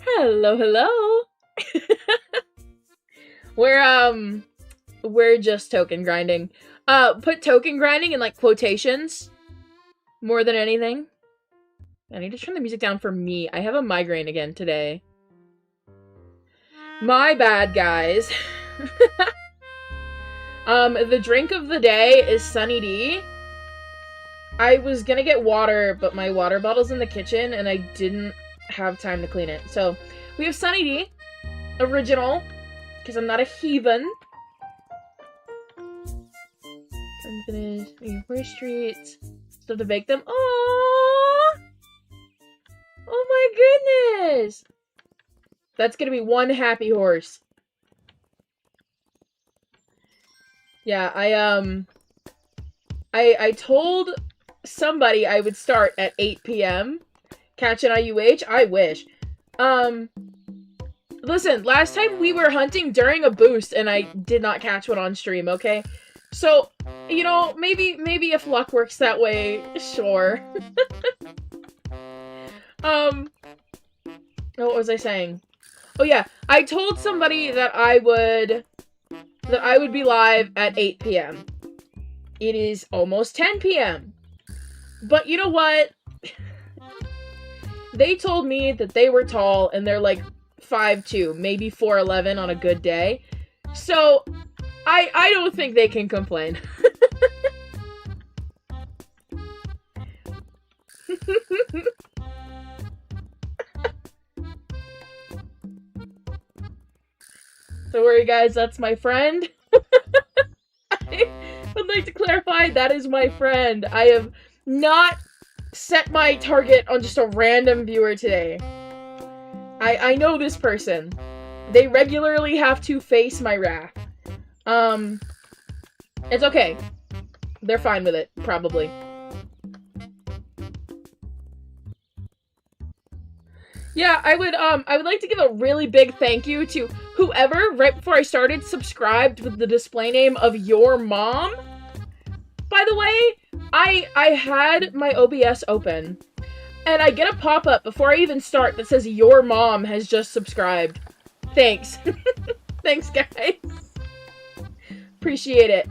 Hello, hello. We're just token grinding. Put token grinding in like quotations more than anything. I need to turn the music down for me. I have a migraine again today. My bad, guys. The drink of the day is Sunny D. I was gonna get water, but my water bottle's in the kitchen and I didn't have time to clean it. So we have Sunny D, original, because I'm not a heathen. Unfinished, horse treats, still to bake them. Oh, oh my goodness! That's gonna be one happy horse. Yeah, I told somebody I would start at 8 p.m. Catch an IUH? I wish. Listen, last time we were hunting during a boost and I did not catch one on stream, okay? So, you know, maybe if luck works that way, sure. What was I saying? Oh yeah, I told somebody that I would be live at 8 p.m. It is almost 10 p.m. But you know what? They told me that they were tall and they're like 5'2", maybe 4'11" on a good day. So, I don't think they can complain. Don't worry, guys, that's my friend. I would like to clarify, that is my friend. I have not set my target on just a random viewer today. I know this person. They regularly have to face my wrath. It's okay. They're fine with it, probably. Yeah, I would like to give a really big thank you to whoever, right before I started, subscribed with the display name of your mom. By the way, I had my OBS open, and I get a pop-up before I even start that says your mom has just subscribed. Thanks. Thanks, guys. Appreciate it.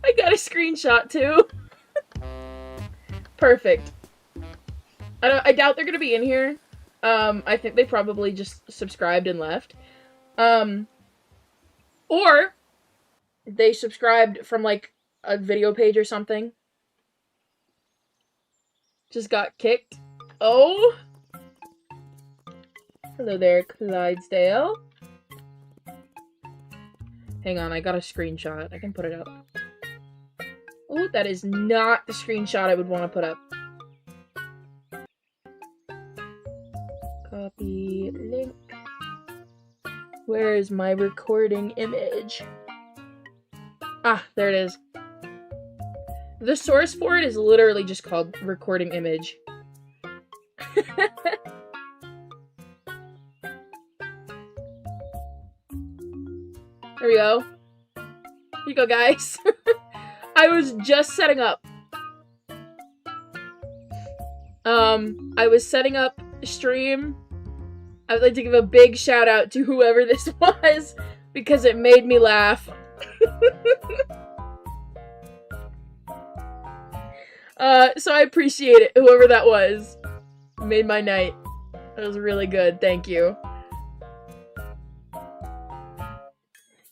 I got a screenshot, too. Perfect. I doubt they're gonna be in here. I think they probably just subscribed and left. Or they subscribed from, like, a video page or something. Just got kicked. Oh! Hello there, Clydesdale. Hang on, I got a screenshot. I can put it up. Oh, that is not the screenshot I would want to put up. Copy link. Where is my recording image? Ah, there it is. The source for it is literally just called recording image. There we go. Here you go, guys. I was just setting up. I was setting up a stream. I would like to give a big shout out to whoever this was because it made me laugh. So I appreciate it, whoever that was. Made my night. That was really good, thank you.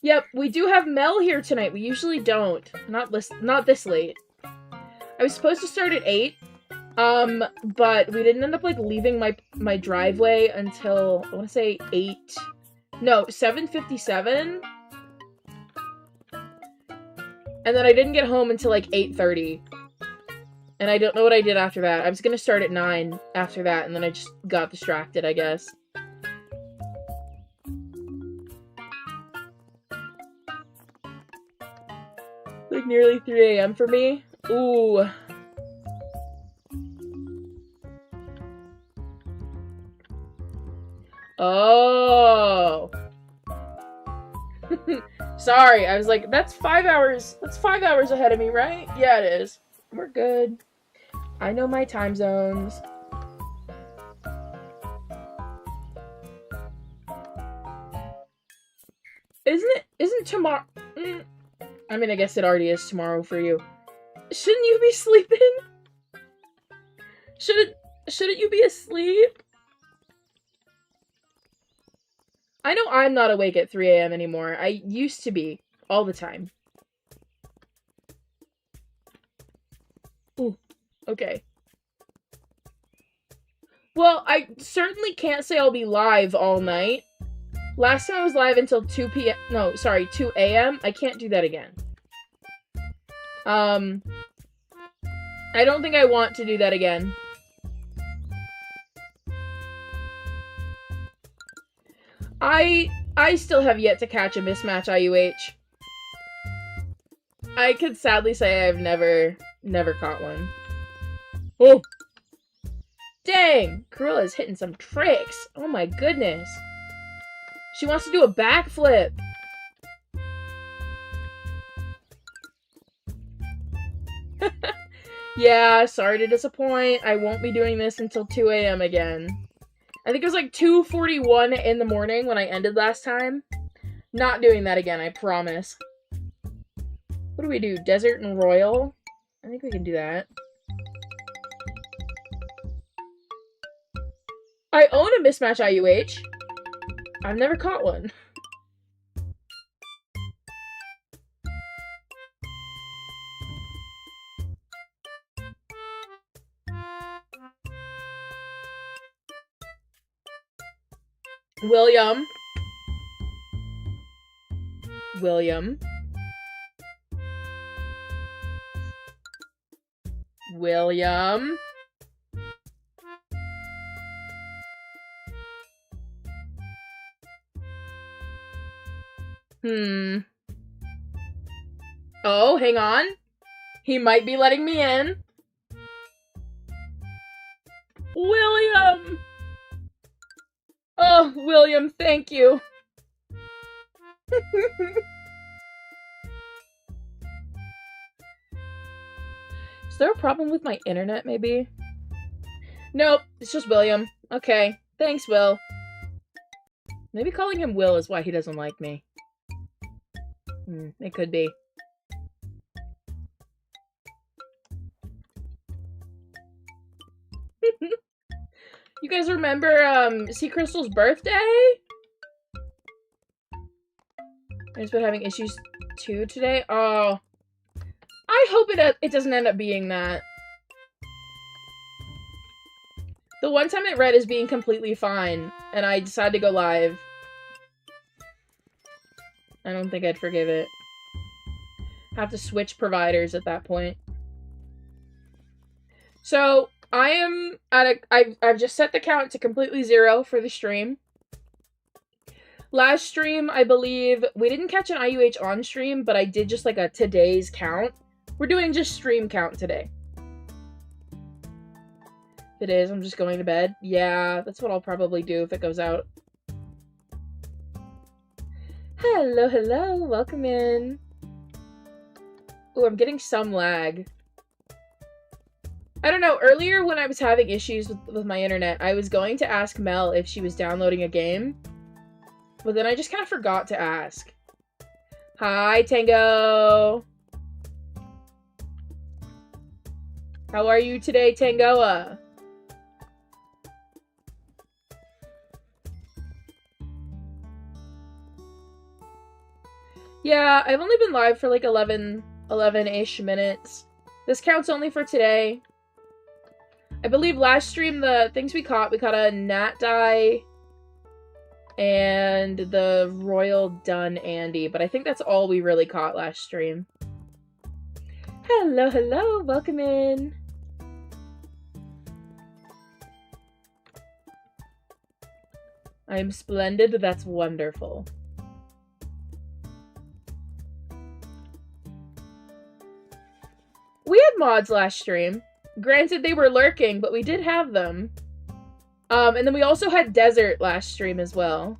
Yep, we do have Mel here tonight. We usually don't. Not this late. I was supposed to start at 8, but we didn't end up, like, leaving my driveway until, I want to say 7:57. And then I didn't get home until, like, 8:30. And I don't know what I did after that. I was gonna start at 9 after that, and then I just got distracted, I guess. Like, nearly 3 a.m. for me? Ooh. Oh. Sorry, I was like, that's 5 hours. That's 5 hours ahead of me, right? Yeah, it is. We're good. I know my time zones. Isn't tomorrow... I mean, I guess it already is tomorrow for you. Shouldn't you be sleeping? Shouldn't you be asleep? I know I'm not awake at 3 a.m. anymore. I used to be. All the time. Ooh. Okay. Well, I certainly can't say I'll be live all night. Last time I was live until 2 p.m. No, sorry, 2 a.m. I can't do that again. I don't think I want to do that again. I still have yet to catch a mismatch IUH. I could sadly say I've never caught one. Oh! Dang! Corilla's hitting some tricks! Oh my goodness! She wants to do a backflip! Yeah, sorry to disappoint. I won't be doing this until 2 a.m. again. I think it was like 2:41 in the morning when I ended last time. Not doing that again, I promise. What do we do? Desert and Royal? I think we can do that. I own a mismatch IUH. I've never caught one. William. William. William. Oh, hang on. He might be letting me in. William! Oh, William, thank you. Is there a problem with my internet, maybe? Nope, it's just William. Okay, thanks, Will. Maybe calling him Will is why he doesn't like me. It could be. You guys remember, Sea Crystal's birthday? I've been having issues too today. Oh. I hope it doesn't end up being that. The one time it read as being completely fine, and I decided to go live. I don't think I'd forgive it. Have to switch providers at that point. So, I am at I've just set the count to completely 0 for the stream. Last stream, I believe, we didn't catch an IUH on stream, but I did just like a today's count. We're doing just stream count today. If it is, I'm just going to bed. Yeah, that's what I'll probably do if it goes out. Hello, hello, welcome in. Ooh, I'm getting some lag. I don't know, earlier when I was having issues with my internet, I was going to ask Mel if she was downloading a game, but then I just kind of forgot to ask. Hi, Tango! How are you today, Tangoa? Yeah, I've only been live for like 11-ish minutes. This counts only for today. I believe last stream, the things we caught a Nat Die and the Royal Dun Andy, but I think that's all we really caught last stream. Hello, hello, welcome in. I'm splendid, that's wonderful. We had mods last stream. Granted, they were lurking, but we did have them. And then we also had Desert last stream as well.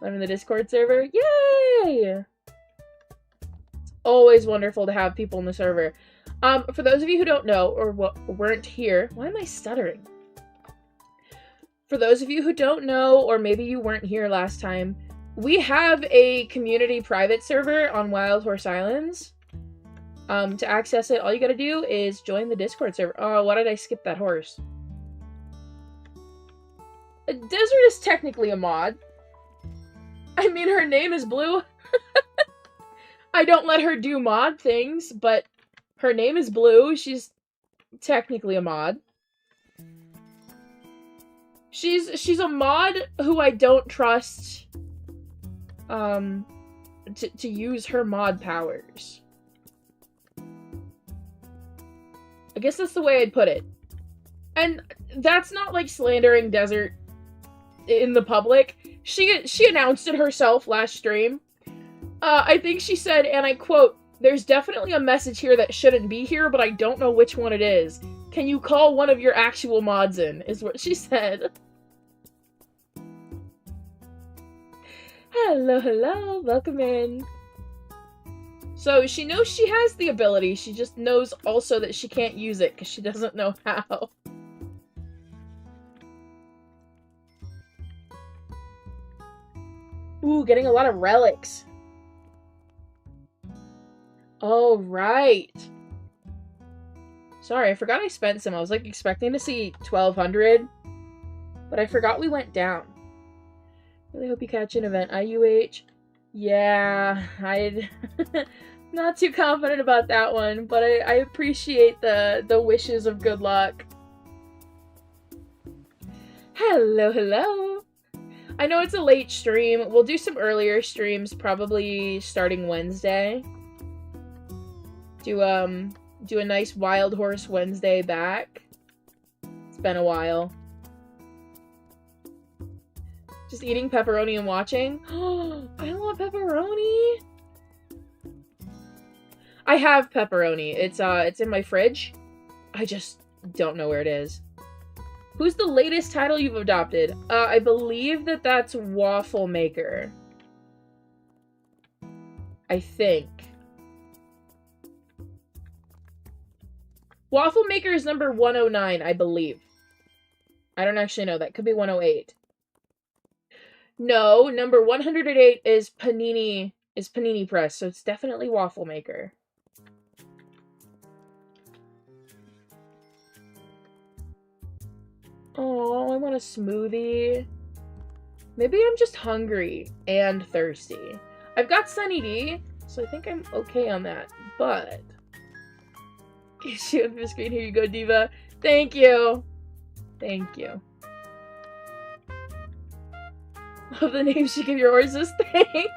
I'm in the Discord server. Yay! It's always wonderful to have people in the server. For those of you who don't know, or weren't here... Why am I stuttering? For those of you who don't know, or maybe you weren't here last time, we have a community private server on Wild Horse Islands. To access it, all you gotta do is join the Discord server. Oh, why did I skip that horse? Desert is technically a mod. I mean, her name is Blue. I don't let her do mod things, but her name is Blue. She's technically a mod. She's a mod who I don't trust to use her mod powers. I guess that's the way I'd put it. And that's not like slandering Desert in the public. She announced it herself last stream. I think she said, and I quote, "There's definitely a message here that shouldn't be here, but I don't know which one it is. Can you call one of your actual mods in?" is what she said. Hello, hello, welcome in. So she knows she has the ability, she just knows also that she can't use it because she doesn't know how. Ooh, getting a lot of relics. Oh, right. Sorry, I forgot I spent some. I was like expecting to see 1,200, but I forgot we went down. Really hope you catch an event. IUH. Yeah, I'd not too confident about that one, but I appreciate the wishes of good luck. Hello, hello. I know it's a late stream. We'll do some earlier streams, probably starting Wednesday. Do a nice Wild Horse Wednesday back. It's been a while. Just eating pepperoni and watching. Oh, I want pepperoni. I have pepperoni. It's in my fridge. I just don't know where it is. Who's the latest title you've adopted? I believe that's Waffle Maker. I think. Waffle Maker is number 109, I believe. I don't actually know. That could be 108. No, number 108 is Panini Press, so it's definitely Waffle Maker. Oh, I want a smoothie. Maybe I'm just hungry and thirsty. I've got Sunny D, so I think I'm okay on that, but... You see on the screen, here you go, Diva. Thank you. Thank you. Love the names you give your horses. Thanks.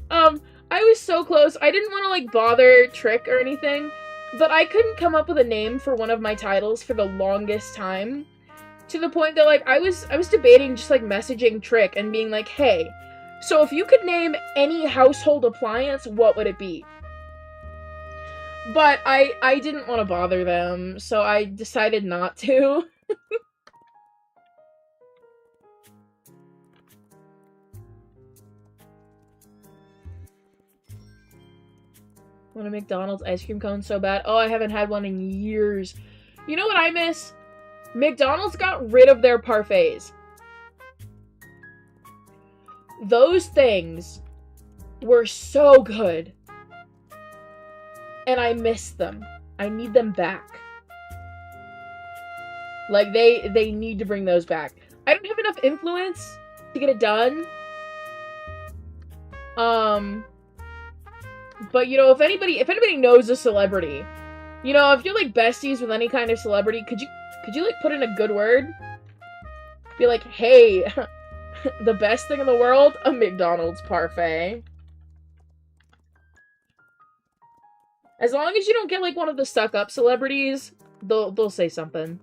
I was so close. I didn't want to, like, bother Trick or anything, but I couldn't come up with a name for one of my titles for the longest time. To the point that, like, I was debating just, like, messaging Trick and being like, hey, so if you could name any household appliance, what would it be? But I didn't want to bother them, so I decided not to. Want a McDonald's ice cream cone so bad. Oh, I haven't had one in years. You know what I miss? McDonald's got rid of their parfaits. Those things were so good. And I miss them. I need them back. Like, they need to bring those back. I don't have enough influence to get it done. But, you know, if anybody knows a celebrity, you know, if you're, like, besties with any kind of celebrity, could you, like, put in a good word? Be like, hey, the best thing in the world? A McDonald's parfait. As long as you don't get, like, one of the stuck-up celebrities, they'll say something.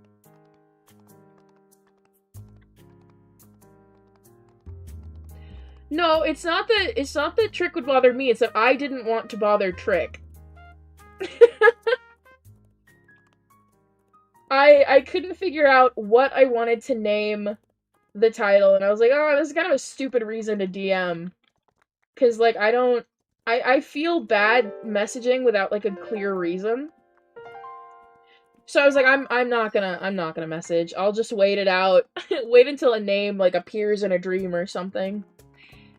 No, it's not that Trick would bother me, it's that I didn't want to bother Trick. I couldn't figure out what I wanted to name the title, and I was like, oh, this is kind of a stupid reason to DM. Cause, like, I feel bad messaging without, like, a clear reason. So I was like, I'm not gonna message. I'll just wait it out. Wait until a name, like, appears in a dream or something.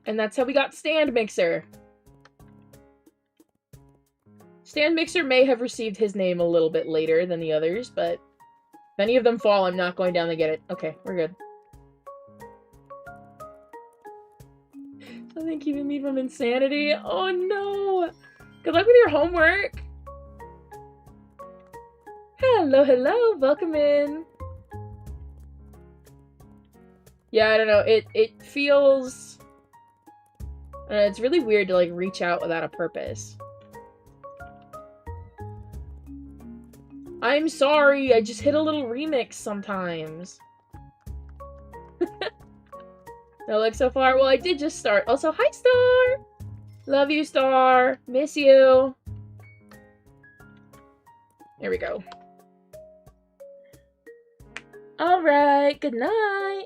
And that's how we got Stand Mixer. Stand Mixer may have received his name a little bit later than the others, but if any of them fall, I'm not going down to get it. Okay, we're good. Something keeping me from insanity? Oh no! Good luck with your homework! Hello, hello! Welcome in! Yeah, I don't know, it feels... it's really weird to, like, reach out without a purpose. I'm sorry, I just hit a little remix sometimes. No luck so far? Well, I did just start. Also, hi, Star! Love you, Star! Miss you! There we go. Alright, good night!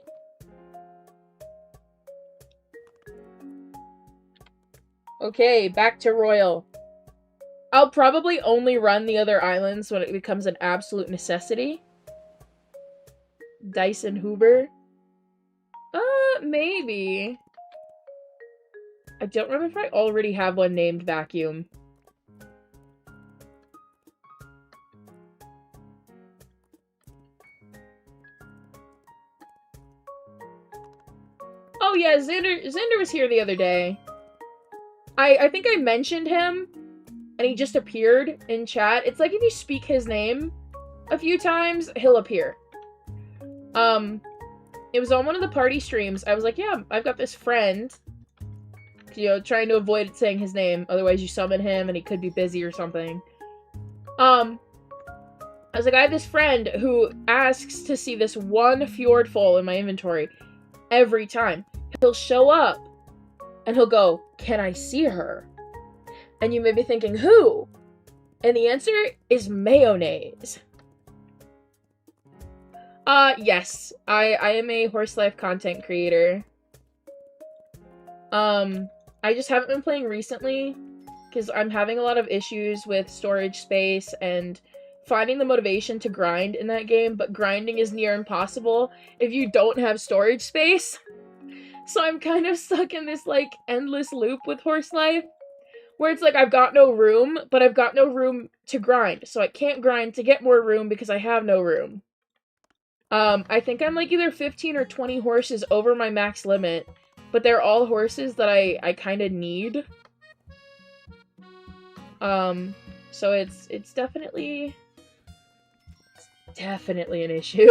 Okay, back to Royal. I'll probably only run the other islands when it becomes an absolute necessity. Dyson Hoover. Maybe. I don't remember if I already have one named Vacuum. Oh yeah, Xander was here the other day. I think I mentioned him, and he just appeared in chat. It's like if you speak his name a few times, he'll appear. It was on one of the party streams. I was like, yeah, I've got this friend. You know, trying to avoid saying his name, otherwise you summon him and he could be busy or something. I was like, I have this friend who asks to see this one fjord full in my inventory every time. He'll show up, and he'll go, can I see her? And you may be thinking, who? And the answer is Mayonnaise. Yes. I am a horse life content creator. I just haven't been playing recently, because I'm having a lot of issues with storage space and finding the motivation to grind in that game, but grinding is near impossible if you don't have storage space. So I'm kind of stuck in this, like, endless loop with horse life, where it's like I've got no room, but I've got no room to grind, so I can't grind to get more room because I have no room. I think I'm, like, either 15 or 20 horses over my max limit, but they're all horses that I kind of need. So it's definitely an issue.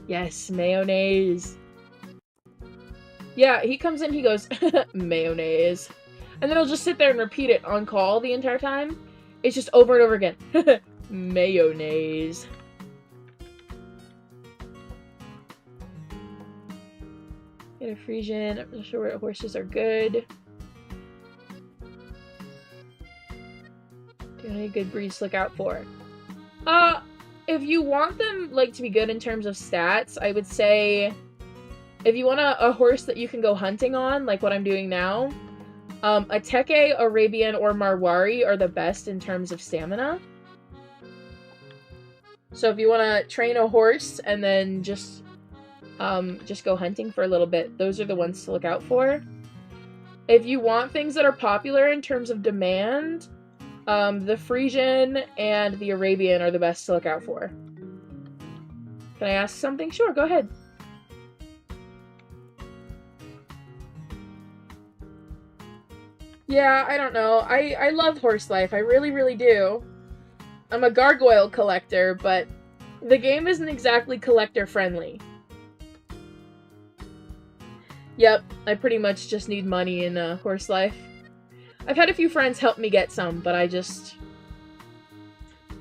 Yes, Mayonnaise. Yeah, he comes in, he goes, Mayonnaise. And then he'll just sit there and repeat it on call the entire time. It's just over and over again. Mayonnaise. Get a Frisian. I'm not sure what horses are good. Do any good breeds to look out for? If you want them, like, to be good in terms of stats, I would say if you want a horse that you can go hunting on, like what I'm doing now, a Teke, Arabian, or Marwari are the best in terms of stamina. So if you want to train a horse and then just go hunting for a little bit, those are the ones to look out for. If you want things that are popular in terms of demand, the Frisian and the Arabian are the best to look out for. Can I ask something? Sure, go ahead. Yeah, I don't know. I love horse life. I really, really do. I'm a gargoyle collector, but the game isn't exactly collector-friendly. Yep, I pretty much just need money in horse life. I've had a few friends help me get some, but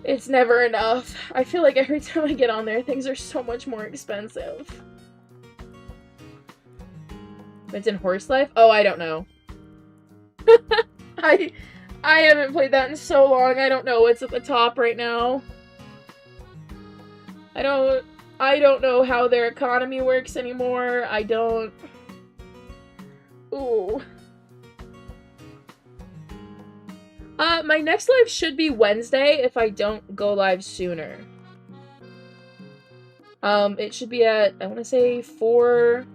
it's never enough. I feel like every time I get on there, things are so much more expensive. It's in horse life? Oh, I don't know. I haven't played that in so long, I don't know what's at the top right now. I don't know how their economy works anymore. I don't... Ooh. My next live should be Wednesday if I don't go live sooner. It should be at, I want to say 4...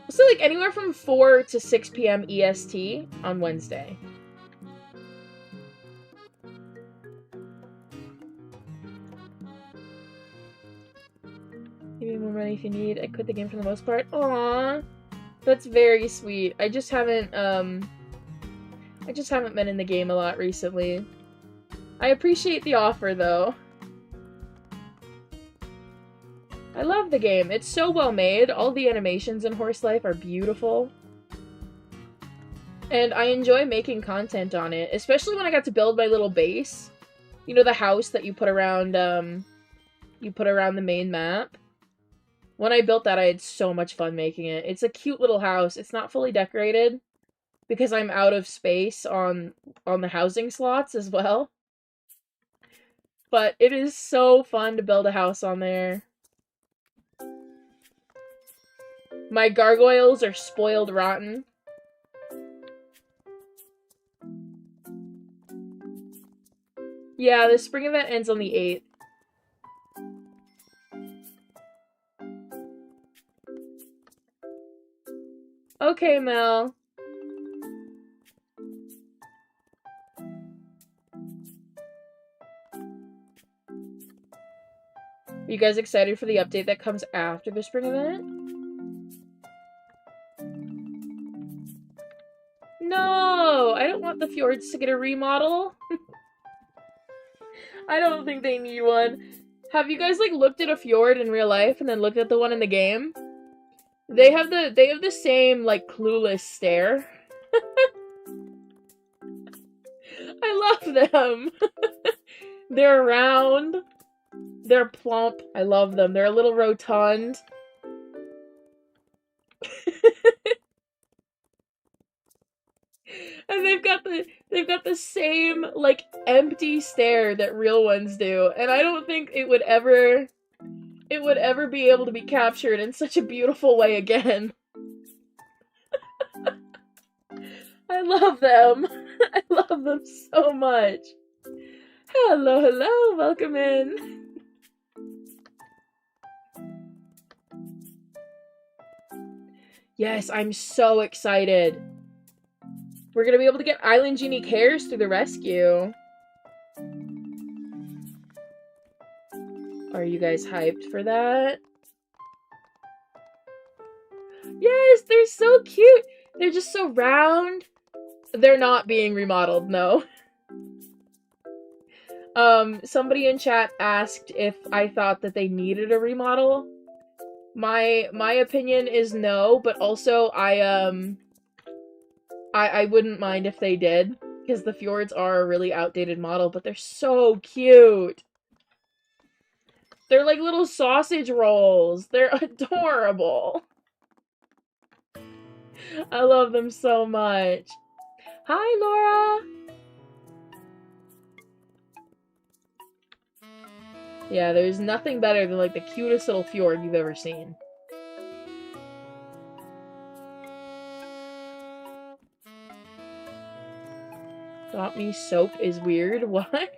Let's say like anywhere from 4 to 6 p.m. EST on Wednesday. Give me more money if you need. I quit the game for the most part. Aww. That's very sweet. I just haven't been in the game a lot recently. I appreciate the offer, though. I love the game. It's so well made. All the animations in Horse Life are beautiful. And I enjoy making content on it, especially when I got to build my little base. You know, the house that you put around the main map? When I built that, I had so much fun making it. It's a cute little house. It's not fully decorated because I'm out of space on the housing slots as well. But it is so fun to build a house on there. My gargoyles are spoiled rotten. Yeah, the spring event ends on the 8th. Okay, Mel. Are you guys excited for the update that comes after the spring event? No! I don't want the fjords to get a remodel. I don't think they need one. Have you guys, like, looked at a fjord in real life and then looked at the one in the game? They have the same, like, clueless stare. I love them. They're round. They're plump. I love them. They're a little rotund. And they've got the same, like, empty stare that real ones do. And I don't think it would ever be able to be captured in such a beautiful way again. I love them. I love them so much. Hello, hello, welcome in. Yes, I'm so excited. We're gonna be able to get Island Genie Cares through the rescue. Are you guys hyped for that? Yes, they're so cute. They're just so round. They're not being remodeled, no. Somebody in chat asked if I thought that they needed a remodel. My opinion is no, but also I wouldn't mind if they did, because the fjords are a really outdated model, but they're so cute. They're like little sausage rolls. They're adorable. I love them so much. Hi, Laura. Yeah, there's nothing better than, like, the cutest little fjord you've ever seen. Got me soap is weird. What?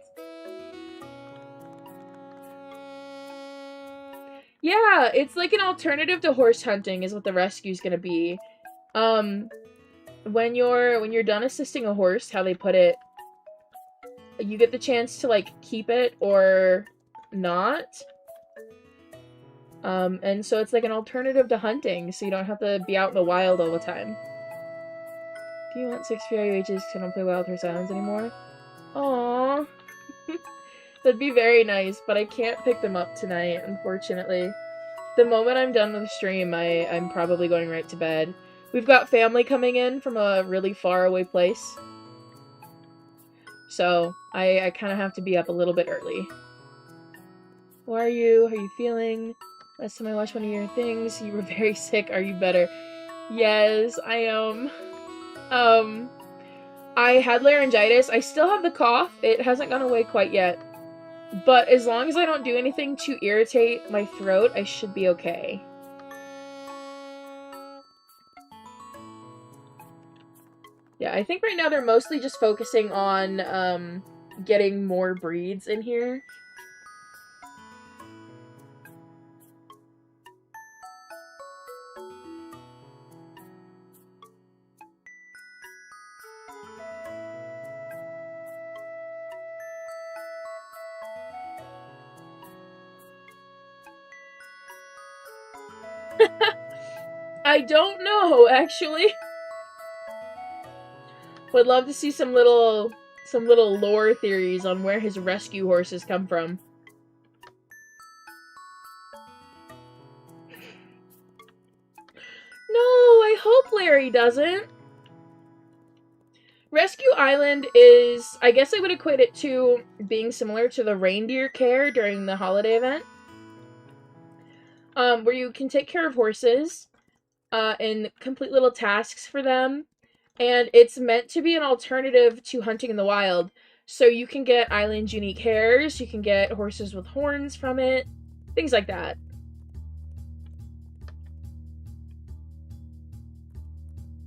Yeah, it's like an alternative to horse hunting is what the rescue's gonna be. When you're done assisting a horse, how they put it, you get the chance to, like, keep it or not. And so it's like an alternative to hunting, so you don't have to be out in the wild all the time. Do you want 6 VRUHs because I don't play Wild Horse Islands anymore? Aww. That'd be very nice, but I can't pick them up tonight, unfortunately. The moment I'm done with the stream, I'm probably going right to bed. We've got family coming in from a really far away place. So, I kind of have to be up a little bit early. How are you? How are you feeling? Last time I watched one of your things, you were very sick. Are you better? Yes, I am. I had laryngitis. I still have the cough. It hasn't gone away quite yet. But as long as I don't do anything to irritate my throat, I should be okay. Yeah, I think right now they're mostly just focusing on, getting more breeds in here. I don't know, actually. Would love to see some little lore theories on where his rescue horses come from. No, I hope Larry doesn't. Rescue Island is, I guess I would equate it to being similar to the reindeer care during the holiday event. Where you can take care of horses, and complete little tasks for them. And it's meant to be an alternative to hunting in the wild. So you can get island unique hares, you can get horses with horns from it, things like that.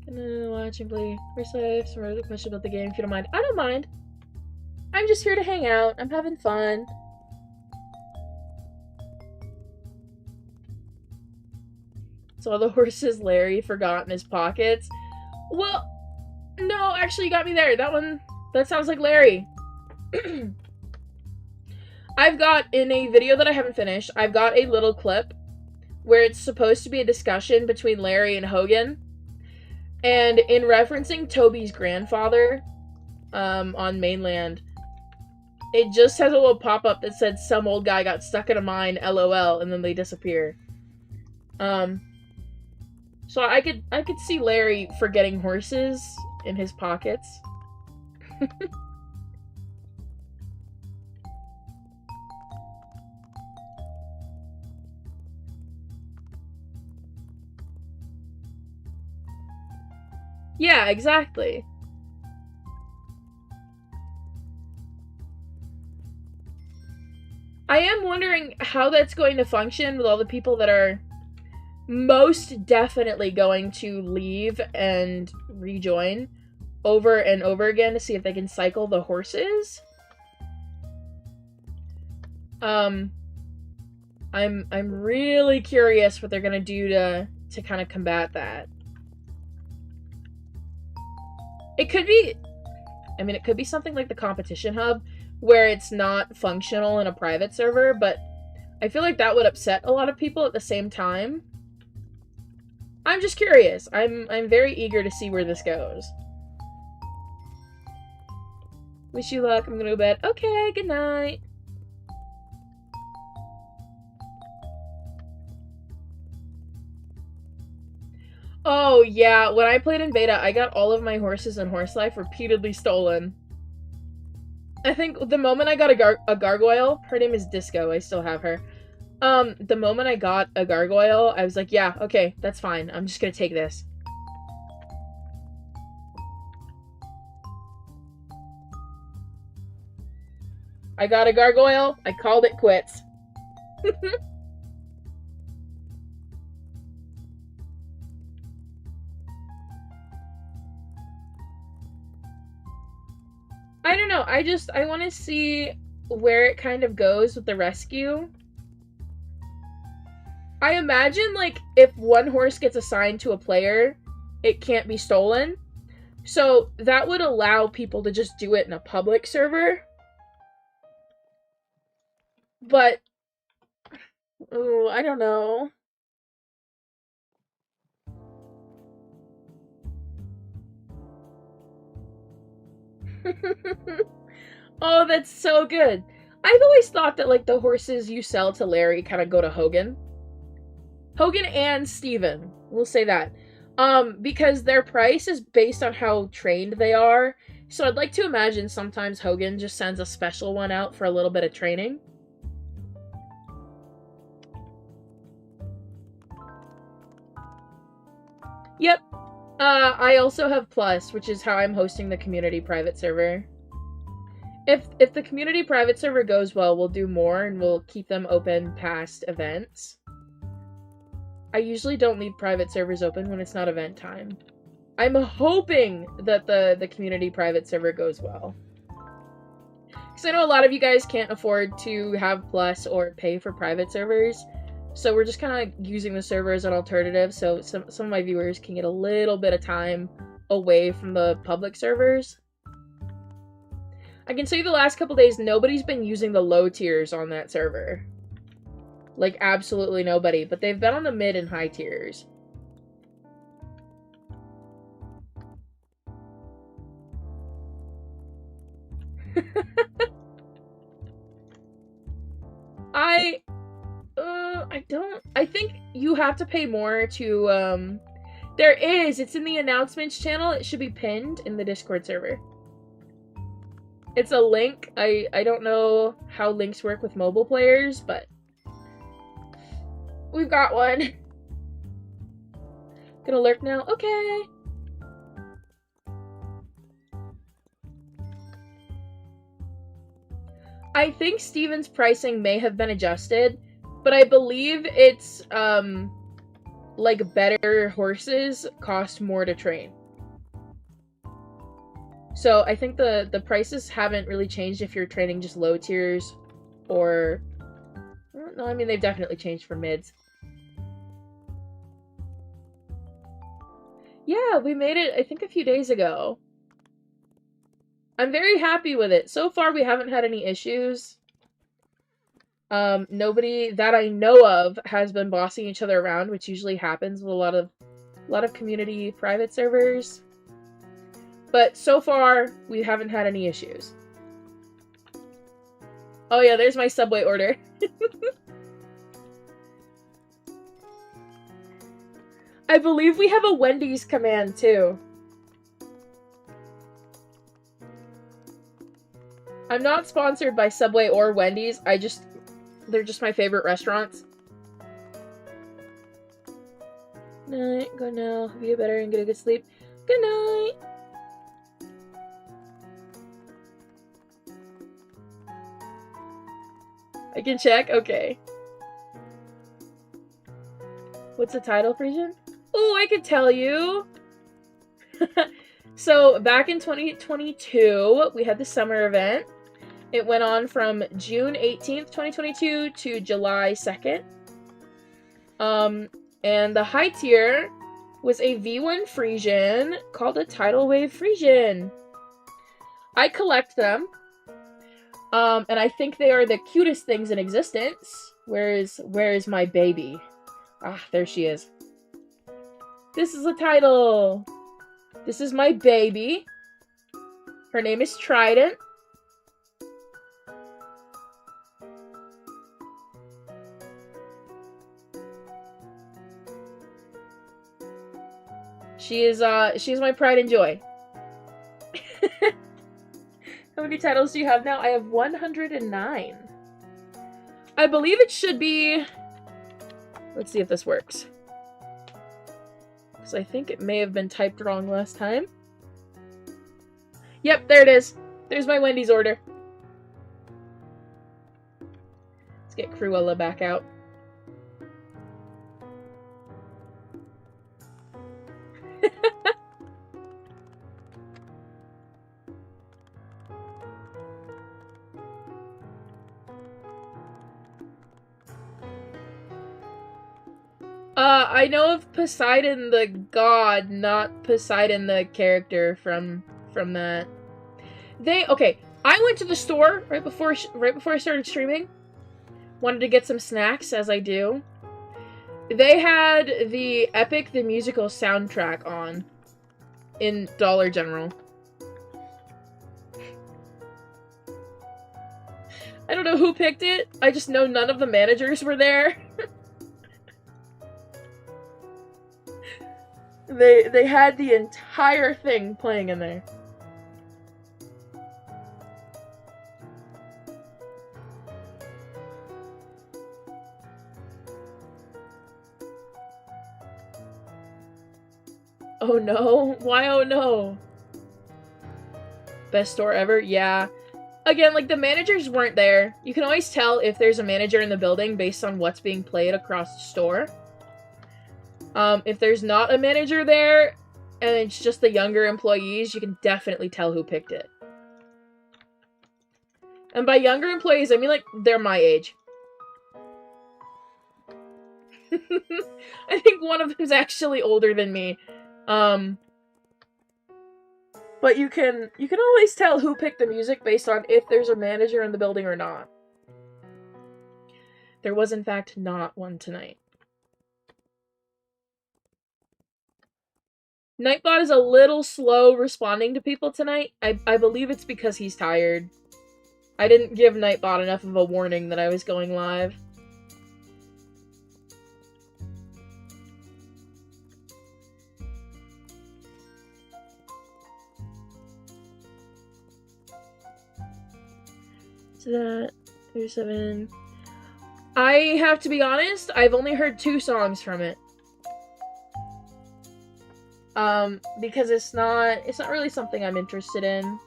Gonna watch and play Horse Life, some other question about the game if you don't mind. I don't mind. I'm just here to hang out. I'm having fun. So all the horses Larry forgot in his pockets. Well, no, actually you got me there. That sounds like Larry. I've got, in a video that I haven't finished, I've got a little clip where it's supposed to be a discussion between Larry and Hogan. And in referencing Toby's grandfather, on mainland, it just has a little pop-up that said some old guy got stuck in a mine, LOL, and then they disappear. So I could see Larry forgetting horses in his pockets. Yeah, exactly. I am wondering how that's going to function with all the people that are most definitely going to leave and rejoin over and over again to see if they can cycle the horses. I'm really curious what they're gonna do to kind of combat that. It could be, I mean, it could be something like the competition hub, where it's not functional in a private server, but I feel like that would upset a lot of people at the same time. I'm just curious. I'm very eager to see where this goes. Wish you luck. I'm gonna go to bed. Okay, good night. Oh, yeah. When I played in beta, I got all of my horses in Horse Life repeatedly stolen. I think the moment I got a gargoyle, her name is Disco, I still have her. The moment I got a gargoyle, I was like, yeah, okay, that's fine. I'm just gonna take this. I got a gargoyle. I called it quits. I don't know. I want to see where it kind of goes with the rescue. I imagine, like, if one horse gets assigned to a player, it can't be stolen. So that would allow people to just do it in a public server. But, oh, I don't know. Oh, that's so good. I've always thought that, like, the horses you sell to Larry kind of go to Hogan. Hogan and Steven. We'll say that. Because their price is based on how trained they are. So I'd like to imagine sometimes Hogan just sends a special one out for a little bit of training. Yep. I also have Plus, which is how I'm hosting the community private server. If the community private server goes well, we'll do more and we'll keep them open past events. I usually don't leave private servers open when it's not event time. I'm hoping that the community private server goes well. Because I know a lot of you guys can't afford to have Plus or pay for private servers. So we're just kind of using the server as an alternative, so some of my viewers can get a little bit of time away from the public servers. I can tell you the last couple days, nobody's been using the low tiers on that server. Like, absolutely nobody, but they've been on the mid and high tiers. I think you have to pay more to, it's in the announcements channel. It should be pinned in the Discord server. It's a link. I don't know how links work with mobile players, but we've got one. Gonna lurk now? Okay. I think Steven's pricing may have been adjusted, but I believe it's, like, better horses cost more to train. So I think the prices haven't really changed if you're training just low tiers or... No, I mean, they've definitely changed for mids. Yeah, we made it, I think, a few days ago. I'm very happy with it. So far, we haven't had any issues. Nobody that I know of has been bossing each other around, which usually happens with a lot of community private servers. But so far, we haven't had any issues. Oh yeah, there's my Subway order. I believe we have a Wendy's command, too. I'm not sponsored by Subway or Wendy's. They're just my favorite restaurants. Night, go now. Be better and get a good sleep. Good night. I can check? Okay. What's the title, Frisian? Oh, I could tell you. So, back in 2022, we had the summer event. It went on from June 18th, 2022 to July 2nd. And the high tier was a V1 Frisian called a Tidal Wave Frisian. I collect them. And I think they are the cutest things in existence. Where is my baby? Ah, there she is. This is a title. This is my baby. Her name is Trident. She is my pride and joy. How many titles do you have now? I have 109. I believe it should be... Let's see if this works. Because I think it may have been typed wrong last time. Yep, there it is. There's my Wendy's order. get Cruella back out. I know of Poseidon the god, not Poseidon the character from that. Okay, I went to the store right before I started streaming. Wanted to get some snacks, as I do. They had the Epic the Musical soundtrack on in Dollar General. I don't know who picked it. I just know none of the managers were there. They had the entire thing playing in there. Oh no? Why oh no? Best store ever? Yeah. Again, like, the managers weren't there. You can always tell if there's a manager in the building based on what's being played across the store. If there's not a manager there, and it's just the younger employees, you can definitely tell who picked it. And by younger employees, I mean, like, they're my age. I think one of them's actually older than me. But you can always tell who picked the music based on if there's a manager in the building or not. There was, in fact, not one tonight. Nightbot is a little slow responding to people tonight. I believe it's because he's tired. I didn't give Nightbot enough of a warning that I was going live. So that, 37. I have to be honest, I've only heard 2 songs from it. Because it's not really something I'm interested in.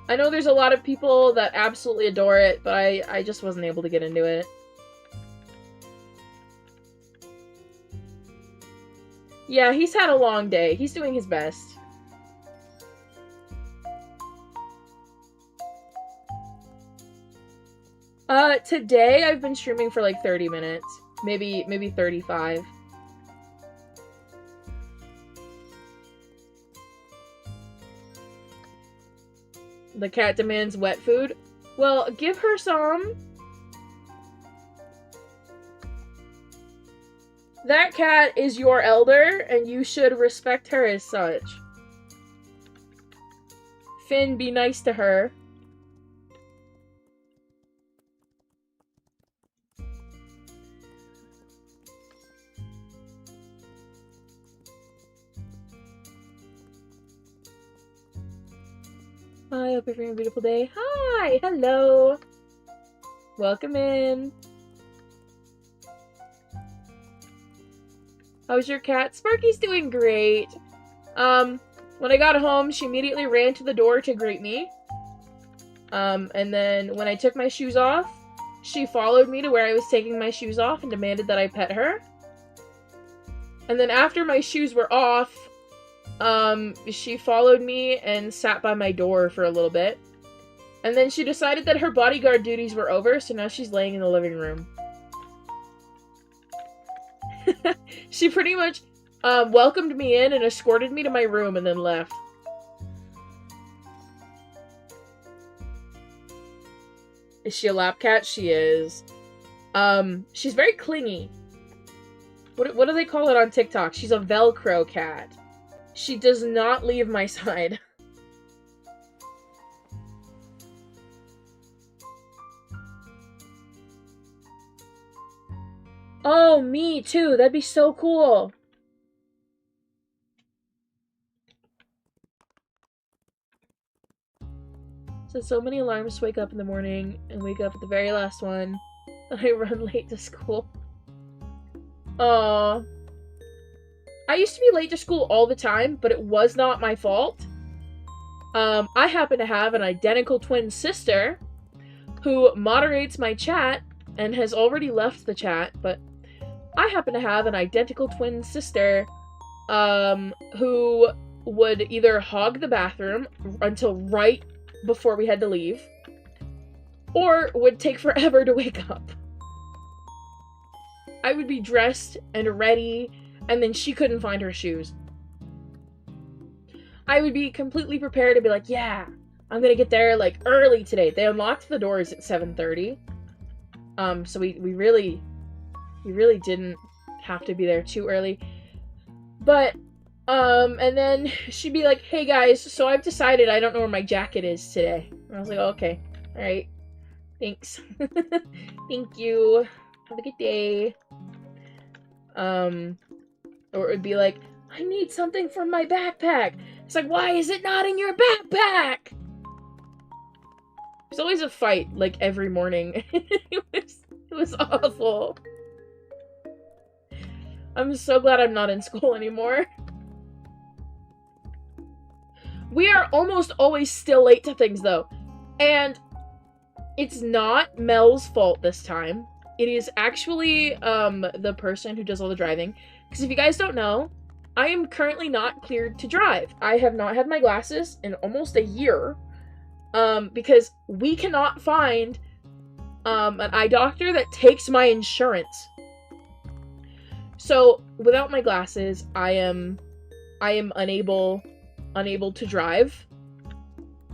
I know there's a lot of people that absolutely adore it, but I just wasn't able to get into it. Yeah, he's had a long day. He's doing his best. Today I've been streaming for like 30 minutes. Maybe 35. The cat demands wet food. Well, give her some. That cat is your elder, and you should respect her as such. Finn, be nice to her. Hi, hope you're having a beautiful day. Hi! Hello! Welcome in. How's your cat? Sparky's doing great. When I got home, she immediately ran to the door to greet me. And then when I took my shoes off, she followed me to where I was taking my shoes off and demanded that I pet her. And then after my shoes were off, she followed me and sat by my door for a little bit. And then she decided that her bodyguard duties were over, so now she's laying in the living room. She pretty much, welcomed me in and escorted me to my room and then left. Is she a lap cat? She is. She's very clingy. What do they call it on TikTok? She's a Velcro cat. She does not leave my side. Oh, me too. That'd be so cool. So many alarms to wake up in the morning and wake up at the very last one. I run late to school. Aww. I used to be late to school all the time, but it was not my fault. I happen to have an identical twin sister who moderates my chat and has already left the chat, but I happen to have an identical twin sister who would either hog the bathroom until right before we had to leave, or would take forever to wake up. I would be dressed and ready, and then she couldn't find her shoes. I would be completely prepared to be like, yeah, I'm gonna get there, like, early today. They unlocked the doors at 7:30. So we really didn't have to be there too early. But, and then she'd be like, hey guys, so I've decided I don't know where my jacket is today. And I was like, oh, okay, alright, thanks. Thank you, have a good day. Or it would be like, I need something from my backpack. It's like, why is it not in your backpack? There's always a fight, like, every morning. It was awful. I'm so glad I'm not in school anymore. We are almost always still late to things, though. And it's not Mel's fault this time. It is actually, the person who does all the driving. Because if you guys don't know, I am currently not cleared to drive. I have not had my glasses in almost a year. Because we cannot find, an eye doctor that takes my insurance. So, without my glasses, I am unable to drive.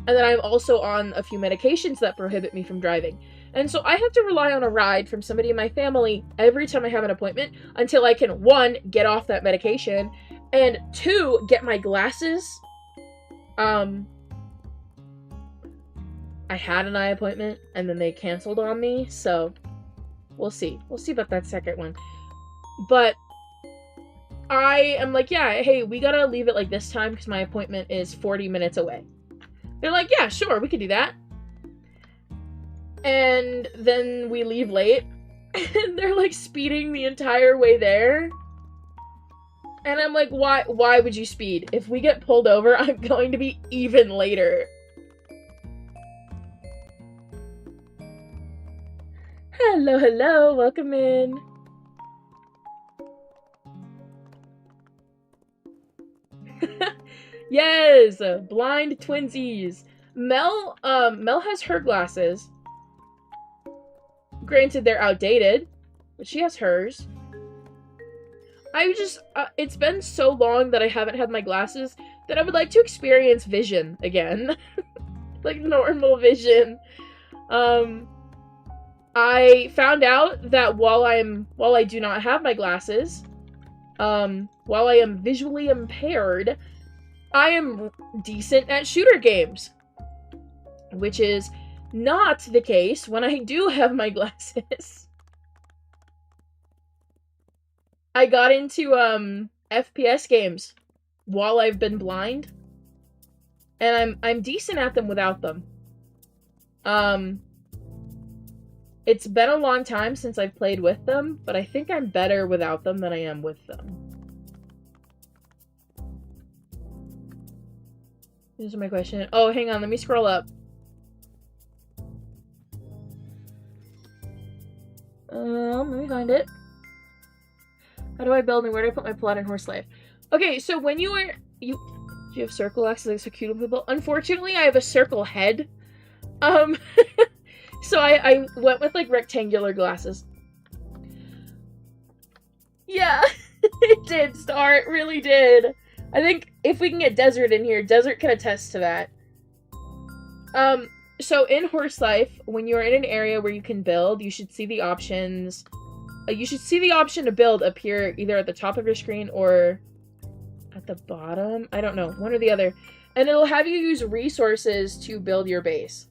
And then I'm also on a few medications that prohibit me from driving. And so I have to rely on a ride from somebody in my family every time I have an appointment until I can, 1, get off that medication, and 2, get my glasses. I had an eye appointment, and then they canceled on me, so we'll see. We'll see about that second one. But I am like, yeah, hey, we gotta leave it like this time because my appointment is 40 minutes away. They're like, yeah, sure, we could do that. And then we leave late, and they're like speeding the entire way there. And I'm like, why would you speed? If we get pulled over, I'm going to be even later. Hello, hello, welcome in. Yes, blind twinsies. Mel has her glasses. Granted, they're outdated, but she has hers. It's been so long that I haven't had my glasses that I would like to experience vision again. Like normal vision. I found out that while I do not have my glasses, while I am visually impaired, I am decent at shooter games. Which is not the case when I do have my glasses. I got into, FPS games while I've been blind. And I'm decent at them without them. It's been a long time since I've played with them, but I think I'm better without them than I am with them. Here's my question. Oh, hang on, let me scroll up. Let me find it. How do I build and where do I put my plot in horse life? Okay, so when do you have circle axes like so cute people? Unfortunately, I have a circle head. So I went with like rectangular glasses. Yeah, it did, Star, it really did. I think if we can get Desert in here, Desert can attest to that. So in Horse Life, when you're in an area where you can build, you should see the options. You should see the option to build appear either at the top of your screen or at the bottom. I don't know, one or the other. And it'll have you use resources to build your base.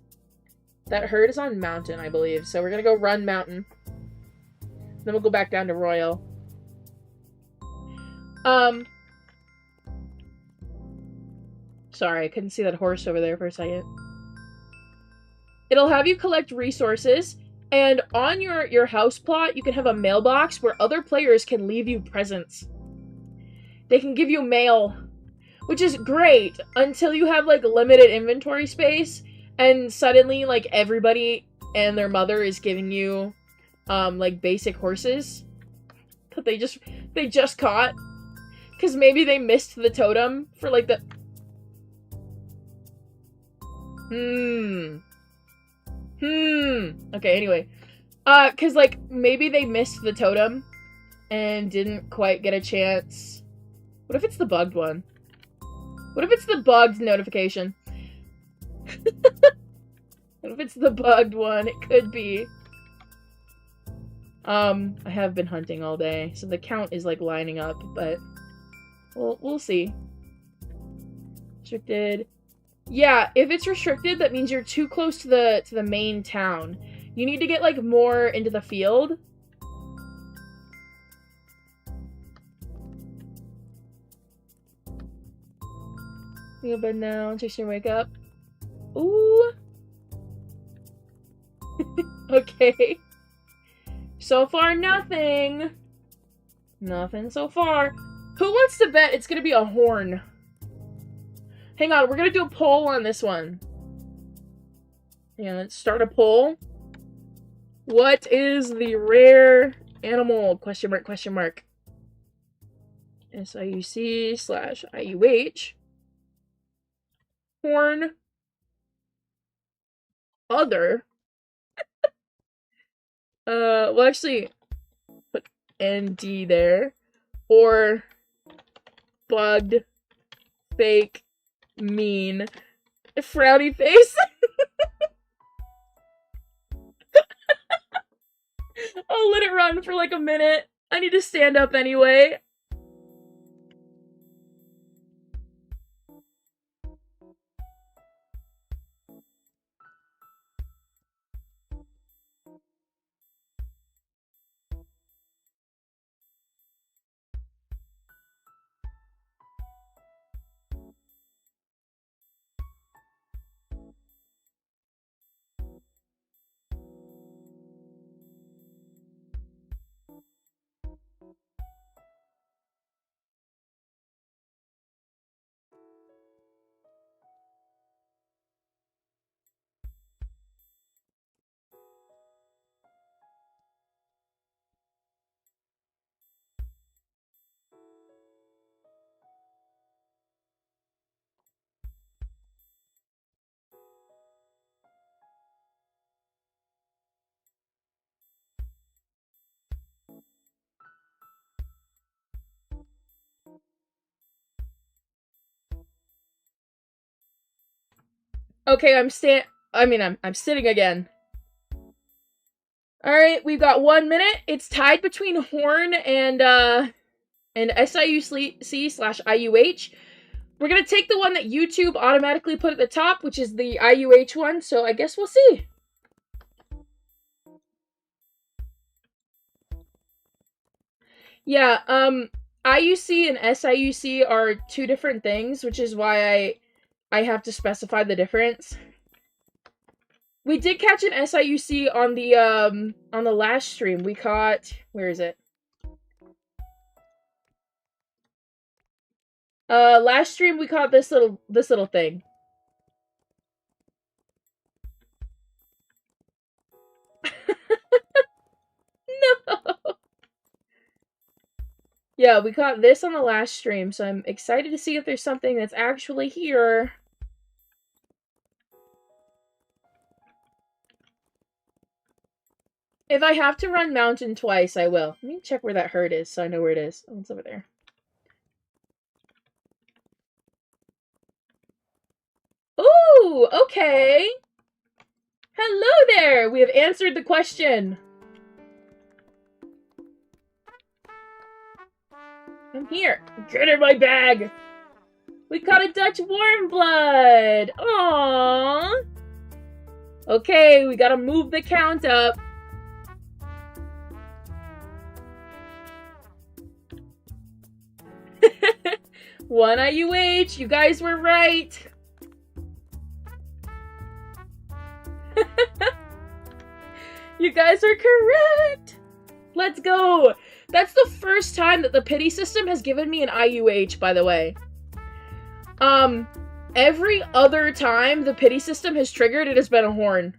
That herd is on Mountain, I believe. So we're gonna go run Mountain. Then we'll go back down to Royal. Sorry, I couldn't see that horse over there for a second. It'll have you collect resources, and on your house plot, you can have a mailbox where other players can leave you presents. They can give you mail, which is great until you have, like, limited inventory space, and suddenly, like, everybody and their mother is giving you like basic horses that they just caught. Because maybe they missed the totem for like the... Okay, anyway. Because like maybe they missed the totem and didn't quite get a chance. What if it's the bugged one? What if it's the bugged notification? What if it's the bugged one? It could be. I have been hunting all day, so the count is like lining up, but we'll see. Restricted. Yeah, if it's restricted, that means you're too close to the main town. You need to get like more into the field. Go bed now, chase your wake up. Ooh. Okay. So far, nothing. Nothing so far. Who wants to bet it's gonna be a horn? Hang on, we're gonna do a poll on this one. Yeah, let's start a poll. What is the rare animal? Question mark, question mark. SIUC/IUH. Horn. Other. Well, actually, put ND there. Or bugged, fake, mean, frowny face. I'll let it run for like a minute. I need to stand up anyway. Okay, I'm sitting again. Alright, we've got 1 minute. It's tied between Horn and SIUC/IUH. We're gonna take the one that YouTube automatically put at the top, which is the IUH one, so I guess we'll see. Yeah, IUC and SIUC are two different things, which is why I have to specify the difference. We did catch an SIUC on the last stream. We caught, where is it? Last stream we caught this little thing. No. Yeah, we caught this on the last stream, so I'm excited to see if there's something that's actually here. If I have to run mountain twice, I will. Let me check where that herd is so I know where it is. Oh, it's over there. Ooh, okay. Hello there! We have answered the question. I'm here. Get in my bag! We caught a Dutch warm blood! Aww! Okay, we gotta move the count up. One IUH, you guys were right. You guys are correct. Let's go. That's the first time that the pity system has given me an IUH, by the way. Every other time the pity system has triggered, it has been a horn.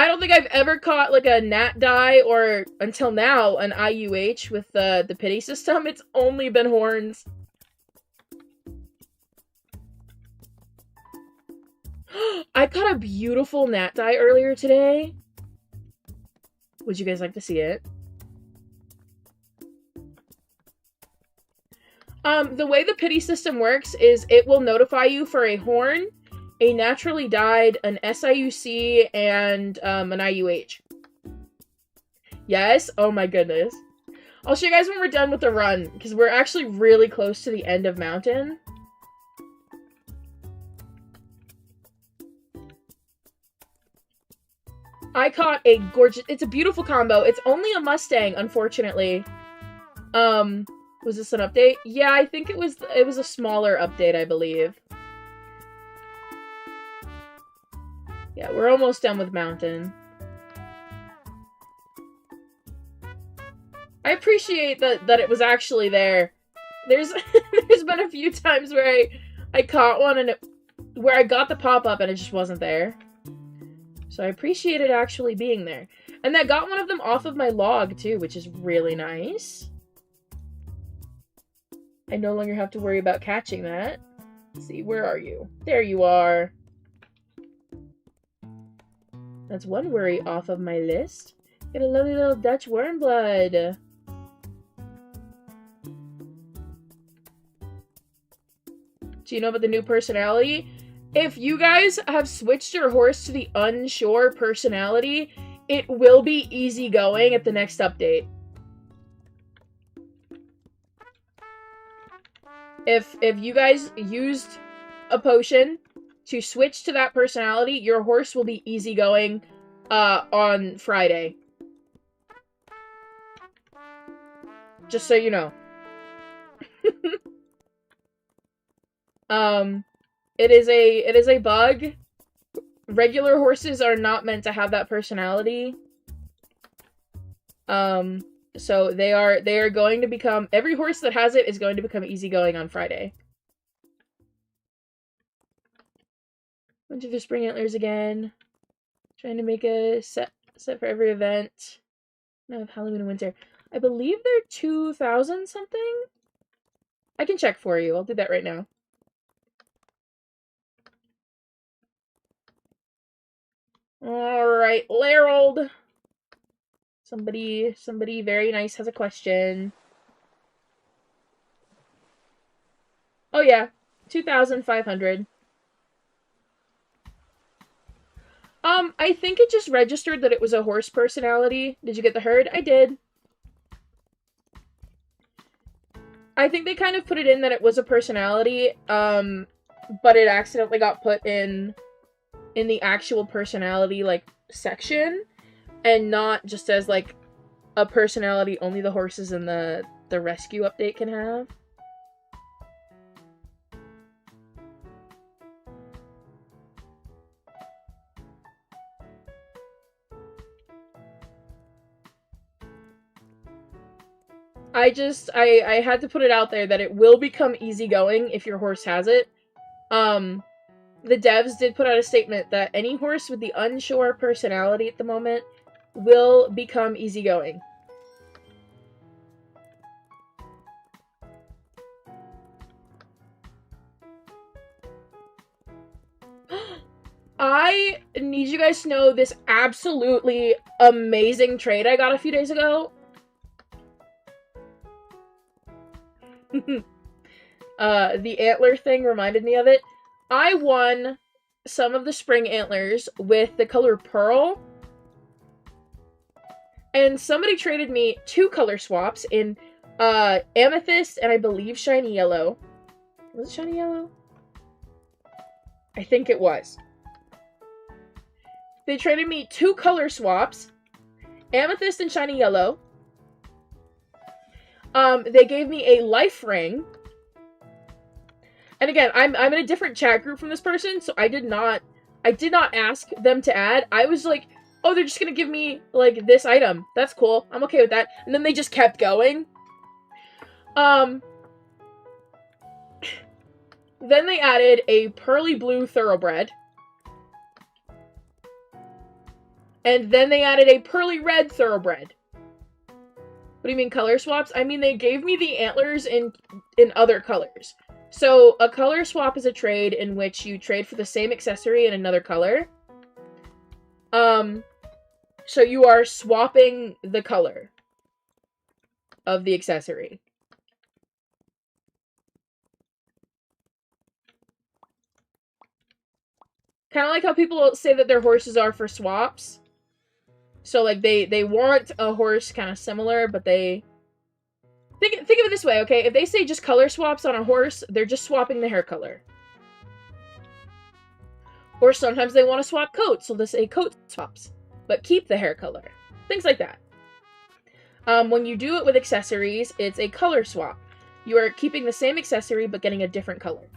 I don't think I've ever caught, like, a nat die or, until now, an IUH with the pity system. It's only been horns. I caught a beautiful nat die earlier today. Would you guys like to see it? The way the pity system works is it will notify you for a horn, a naturally died, an SIUC, and an IUH. Yes? Oh my goodness. I'll show you guys when we're done with the run, because we're actually really close to the end of Mountain. I caught a gorgeous... It's a beautiful combo. It's only a Mustang, unfortunately. Was this an update? Yeah, I think it was a smaller update, I believe. Yeah, we're almost done with Mountain. I appreciate that it was actually there. There's been a few times where I caught one and where I got the pop-up and it just wasn't there. So I appreciate it actually being there. And that got one of them off of my log, too, which is really nice. I no longer have to worry about catching that. Let's see, where are you? There you are. That's one worry off of my list. Get a lovely little Dutch worm blood. Do you know about the new personality? If you guys have switched your horse to the unsure personality, it will be easygoing at the next update. If you guys used a potion to switch to that personality, your horse will be easygoing on Friday. Just so you know. It is a bug. Regular horses are not meant to have that personality. So they are going to become, every horse that has it is going to become easygoing on Friday. Went to the spring antlers again. Trying to make a set for every event. No, Halloween and winter. I believe they're 2,000 something. I can check for you. I'll do that right now. Alright, Larold. Somebody very nice has a question. Oh yeah, 2,500. I think it just registered that it was a horse personality. Did you get the herd? I did. I think they kind of put it in that it was a personality, but it accidentally got put in the actual personality, like, section, and not just as, like, a personality only the horses in the rescue update can have. I had to put it out there that it will become easygoing if your horse has it. The devs did put out a statement that any horse with the unsure personality at the moment will become easygoing. I need you guys to know this absolutely amazing trade I got a few days ago. The antler thing reminded me of it. I won some of the spring antlers with the color pearl. And somebody traded me 2 color swaps in amethyst and I believe shiny yellow. Was it shiny yellow? I think it was. They traded me 2 color swaps, amethyst and shiny yellow. They gave me a life ring. And again, I'm in a different chat group from this person, so I did not ask them to add. I was like, oh, they're just gonna give me, like, this item. That's cool. I'm okay with that. And then they just kept going. Then they added a pearly blue thoroughbred. And then they added a pearly red thoroughbred. What do you mean color swaps? I mean, they gave me the antlers in other colors. So, a color swap is a trade in which you trade for the same accessory in another color. So you are swapping the color of the accessory. Kind of like how people say that their horses are for swaps. So, like, they want a horse kind of similar, but they... Think of it this way, okay? If they say just color swaps on a horse, they're just swapping the hair color. Or sometimes they want to swap coats, so they'll say coat swaps, but keep the hair color. Things like that. When you do it with accessories, it's a color swap. You are keeping the same accessory, but getting a different color.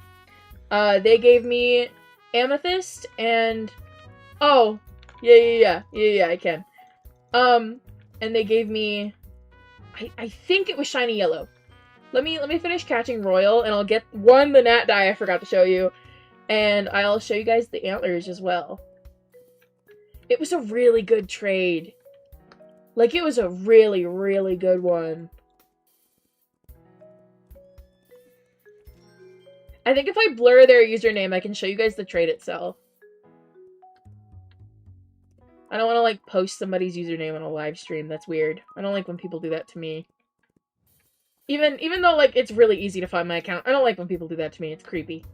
They gave me amethyst and... Oh, yeah, I can. And they gave me... I think it was shiny yellow. Let me finish catching Royal, and I'll get the gnat dye I forgot to show you. And I'll show you guys the antlers as well. It was a really good trade. Like, it was a really, really good one. I think if I blur their username, I can show you guys the trade itself. I don't want to, like, post somebody's username on a live stream. That's weird. I don't like when people do that to me. Even though, like, it's really easy to find my account, I don't like when people do that to me. It's creepy.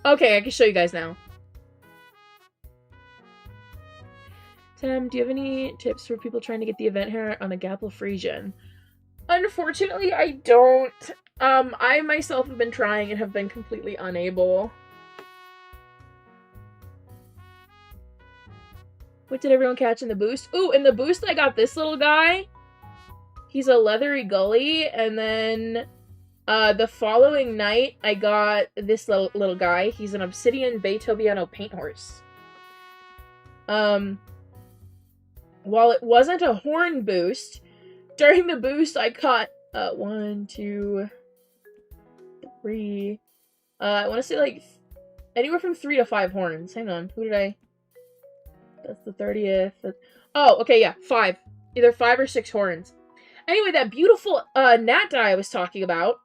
Okay, I can show you guys now. Tem, do you have any tips for people trying to get the event hair on a Gapple Frisian? Unfortunately, I don't. I myself have been trying and have been completely unable. What did everyone catch in the boost? Ooh, in the boost I got this little guy. He's a leathery gully, and then the following night I got this little guy. He's an obsidian Beethoviano paint horse. While it wasn't a horn boost, during the boost I caught 1, 2, 3. I want to say like anywhere from 3 to 5 horns. Hang on, who did I? That's the 30th. Oh, okay, yeah, 5. Either 5 or 6 horns. Anyway, that beautiful gnat dye I was talking about.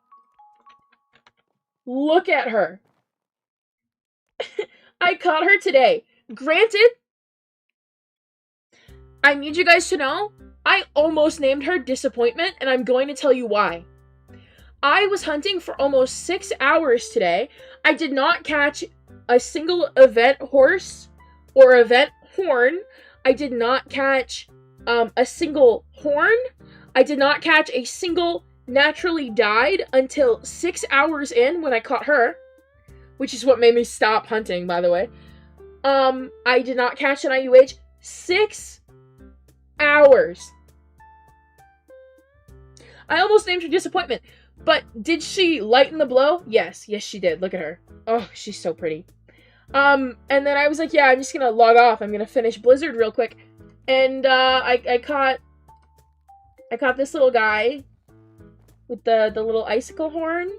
Look at her. I caught her today. Granted, I need you guys to know, I almost named her Disappointment, and I'm going to tell you why. I was hunting for almost 6 hours today. I did not catch a single event horse or event horn. I did not catch a single horn. I did not catch a single naturally dyed until 6 hours in when I caught her, which is what made me stop hunting, by the way. I did not catch an IUH. 6 hours. I almost named her Disappointment, but did she lighten the blow? Yes, she did. Look at her. Oh, she's so pretty. And then I was like, yeah, I'm just gonna log off. I'm gonna finish Blizzard real quick. And, I caught this little guy with the little icicle horn.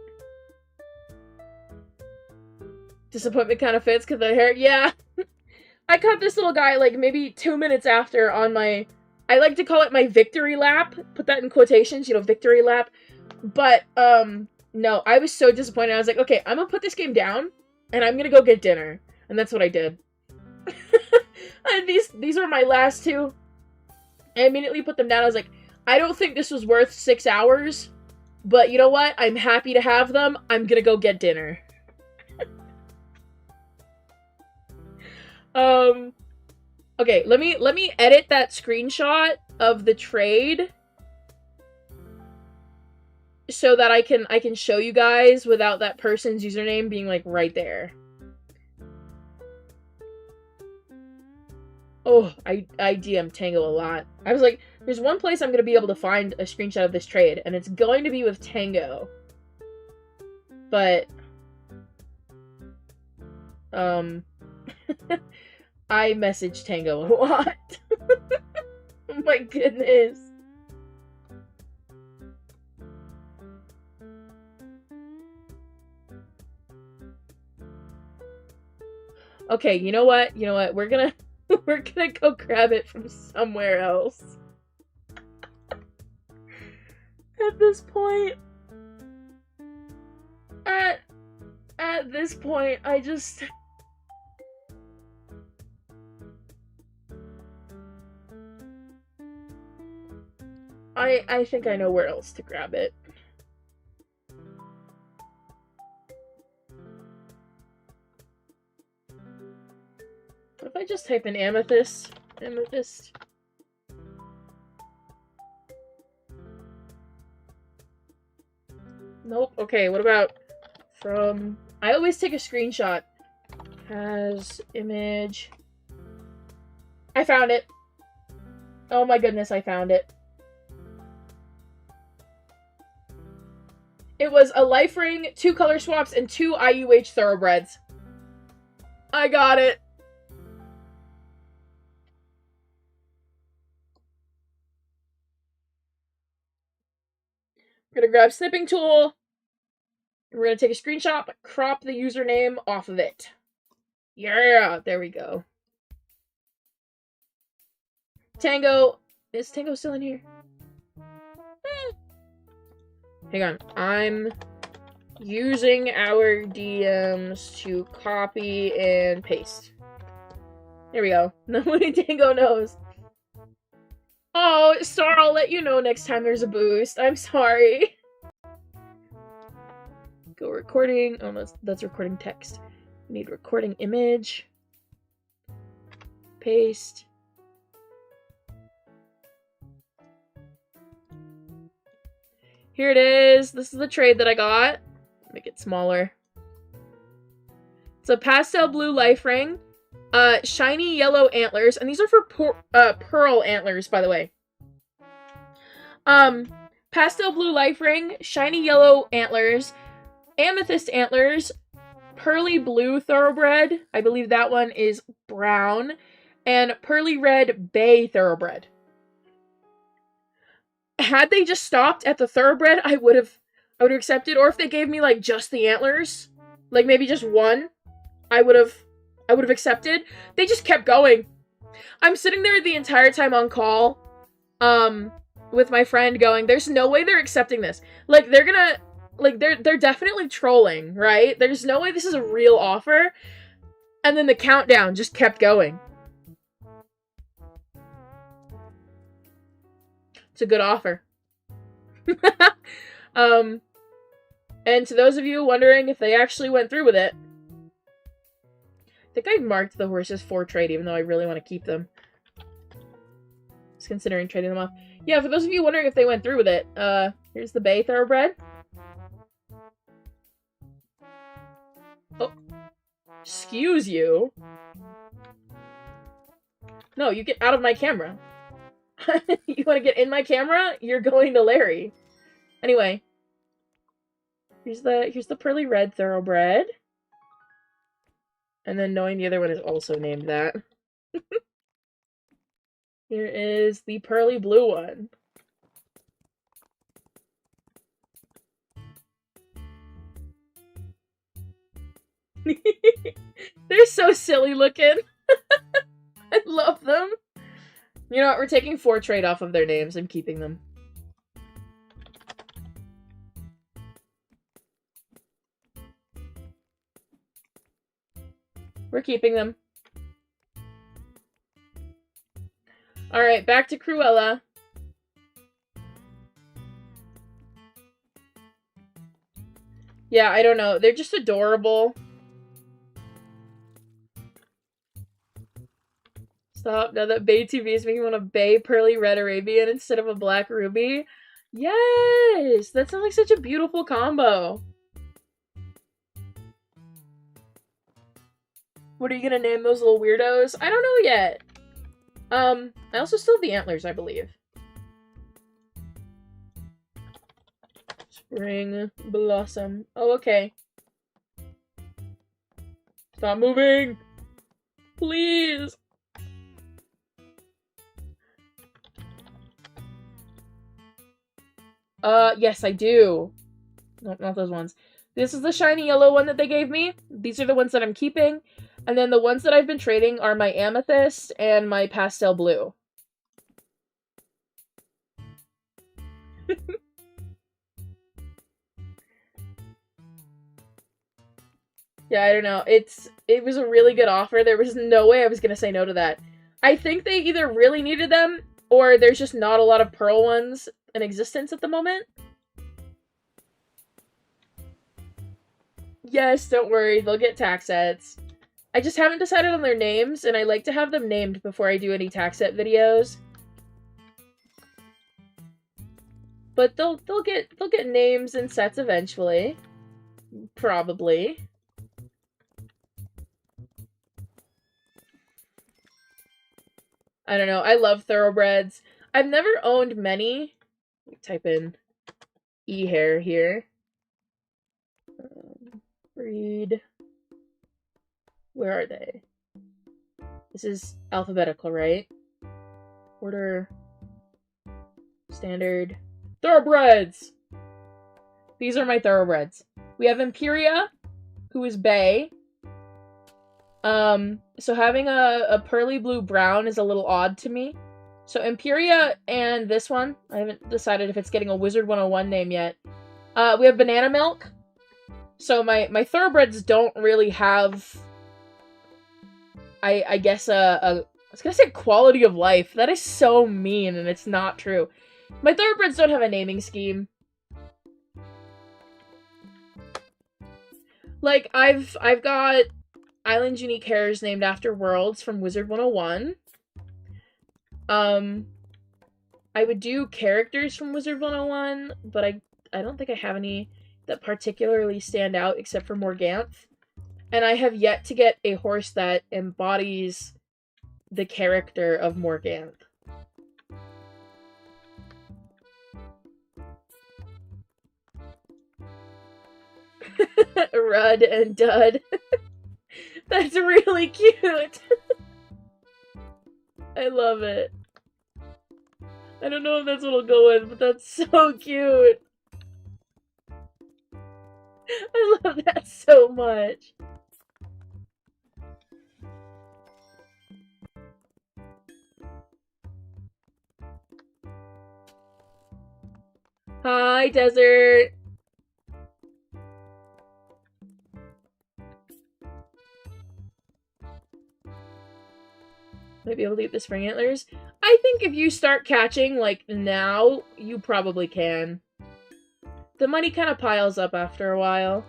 Disappointment kind of fits because the hair, yeah. I caught this little guy, like, maybe 2 minutes after on my, I like to call it my victory lap. Put that in quotations, you know, victory lap. But, no, I was so disappointed. I was like, okay, I'm gonna put this game down, and I'm gonna go get dinner. And that's what I did. And these were my last 2. I immediately put them down. I was like, I don't think this was worth 6 hours. But you know what? I'm happy to have them. I'm gonna go get dinner. Okay, let me edit that screenshot of the trade so that I can show you guys without that person's username being like right there. Oh, I DM Tango a lot. I was like, there's one place I'm gonna be able to find a screenshot of this trade, and it's going to be with Tango. But I message Tango a lot. Oh my goodness. Okay, you know what? You know what? We're gonna we're gonna go grab it from somewhere else. At this point, at this point, I think I know where else to grab it. What if I just type in amethyst? Amethyst. Nope. Okay, what about from... I always take a screenshot. Has image... I found it. Oh my goodness, I found it. It was a life ring, 2 color swaps, and 2 IUH thoroughbreds. I got it. We're gonna grab snipping tool. We're gonna take a screenshot, but crop the username off of it. Yeah, there we go. Tango. Is Tango still in here? Hang on. I'm using our DMs to copy and paste. There we go. Nobody Tango knows. Oh, Star, I'll let you know next time there's a boost. I'm sorry. Go recording. Oh, no, that's recording text. We need recording image. Paste. Here it is. This is the trade that I got. Make it smaller. It's a pastel blue life ring. Shiny yellow antlers. And these are for pearl antlers, by the way. Pastel blue life ring. Shiny yellow antlers. Amethyst antlers. Pearly blue thoroughbred. I believe that one is brown. And pearly red bay thoroughbred. Had they just stopped at the thoroughbred, I would have accepted. Or if they gave me like just the antlers, like maybe just one, I would have accepted. They just kept going. I'm sitting there the entire time on call, with my friend going, there's no way they're accepting this. Like they're gonna, like they're definitely trolling, right? There's no way this is a real offer. And then the countdown just kept going. It's a good offer. And to those of you wondering if they actually went through with it, I think I marked the horses for trade, even though I really want to keep them. Just considering trading them off. Yeah, for those of you wondering if they went through with it, here's the bay thoroughbred. Oh. Excuse you. No, you get out of my camera. You want to get in my camera? You're going to Larry. Anyway. Here's the pearly red thoroughbred. And then knowing the other one is also named that. Here is the pearly blue one. They're so silly looking. I love them. You know what? We're taking 4 trade off of their names. I'm keeping them. We're keeping them. Alright, back to Cruella. Yeah, I don't know. They're just adorable. Stop. Now that Bay TV is making me want a Bay Pearly Red Arabian instead of a Black Ruby. Yes! That sounds like such a beautiful combo. What are you gonna name those little weirdos? I don't know yet. I also still have the antlers, I believe. Spring Blossom. Oh, okay. Stop moving! Please! Yes, I do. No, not those ones. This is the shiny yellow one that they gave me. These are the ones that I'm keeping. And then the ones that I've been trading are my amethyst and my pastel blue. Yeah, I don't know. It was a really good offer. There was no way I was gonna say no to that. I think they either really needed them, or there's just not a lot of pearl ones in existence at the moment. Yes, don't worry, they'll get tax sets. I just haven't decided on their names, and I like to have them named before I do any tax set videos. But they'll get names and sets eventually. Probably. I don't know. I love thoroughbreds. I've never owned many. Let me type in e-hair here. Breed. Where are they? This is alphabetical, right? Order. Standard. Thoroughbreds! These are my thoroughbreds. We have Temariaaa, who is Bay. So having a pearly blue brown is a little odd to me. So Temariaaa and this one, I haven't decided if it's getting a Wizard 101 name yet. We have Banana Milk. So my thoroughbreds don't really have, I guess, I was gonna say quality of life. That is so mean, and it's not true. My thoroughbreds don't have a naming scheme. Like, I've got Island Unique Hairs named after worlds from Wizard 101. I would do characters from Wizard 101, but I don't think I have any that particularly stand out except for Morganth. And I have yet to get a horse that embodies the character of Morganth. Rud and Dud. That's really cute. I love it. I don't know if that's what I'll go with, but that's so cute. I love that so much. Hi, Desert. Might be able to get the spring antlers. I think if you start catching, like, now, you probably can. The money kind of piles up after a while.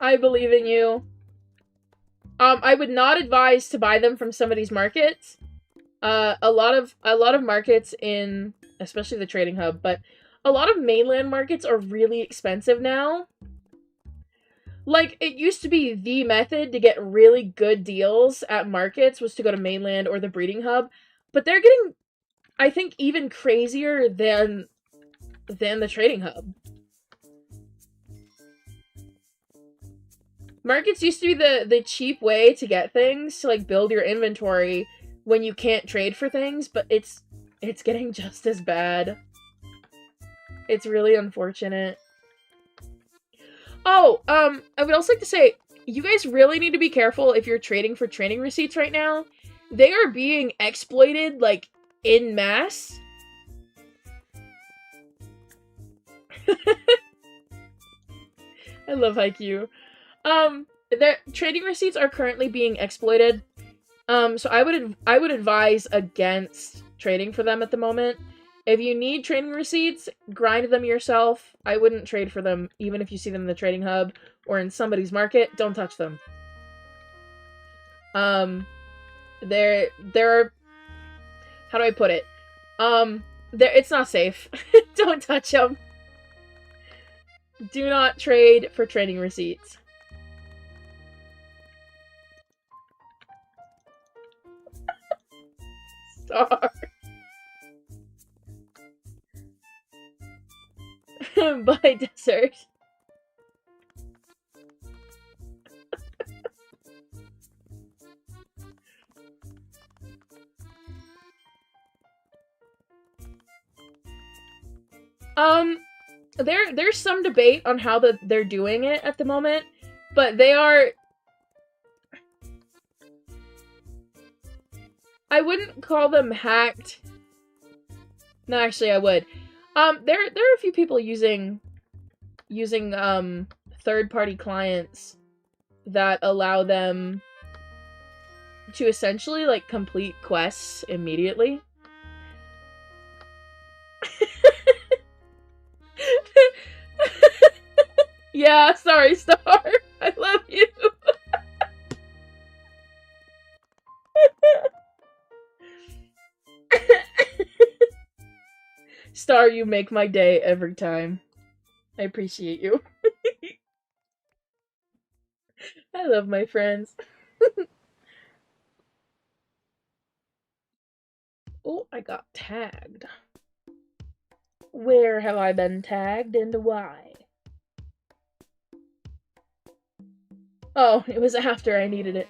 I believe in you. I would not advise to buy them from somebody's markets. A lot of markets in, especially the trading hub, but a lot of mainland markets are really expensive now. Like, it used to be the method to get really good deals at markets was to go to mainland or the breeding hub, but they're getting, I think, even crazier than the trading hub. Markets used to be the cheap way to get things, to, like, build your inventory when you can't trade for things, but it's getting just as bad. It's really unfortunate. Oh, I would also like to say, you guys really need to be careful if you're trading for training receipts right now. They are being exploited, like, en masse. I love Haikyuu. Their trading receipts are currently being exploited. So I would advise against trading for them at the moment. If you need trading receipts, grind them yourself. I wouldn't trade for them, even if you see them in the trading hub or in somebody's market. Don't touch them. There are, how do I put it? It's not safe. Don't touch them. Do not trade for trading receipts. Star. Bye, Desert. There's some debate on how they're doing it at the moment, but they are... I wouldn't call them hacked. No, actually, I would. There are a few people using third-party clients that allow them to essentially, like, complete quests immediately. Yeah, sorry, Star. I love you. Star, you make my day every time. I appreciate you. I love my friends. Oh, I got tagged. Where have I been tagged and why? Oh, it was after I needed it.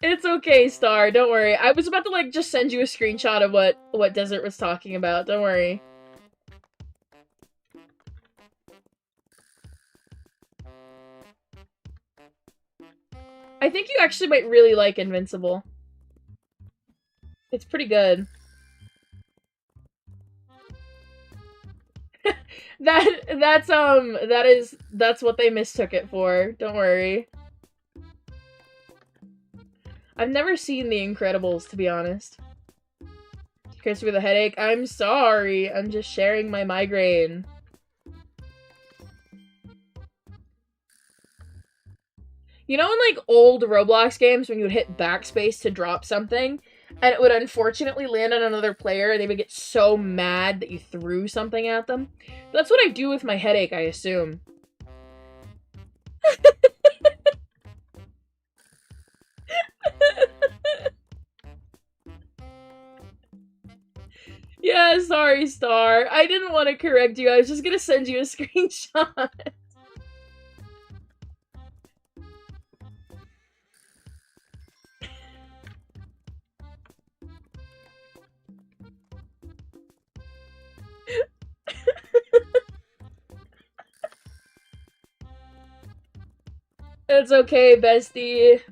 It's okay, Star. Don't worry. I was about to, like, just send you a screenshot of what Desert was talking about. Don't worry. I think you actually might really like Invincible. It's pretty good. That's what they mistook it for. Don't worry. I've never seen The Incredibles, to be honest. Chris with a headache. I'm sorry. I'm just sharing my migraine. You know in, like, old Roblox games when you would hit backspace to drop something, and it would unfortunately land on another player, and they would get so mad that you threw something at them? That's what I do with my headache, I assume. Yeah, sorry, Star. I didn't want to correct you. I was just gonna send you a screenshot. It's okay, bestie.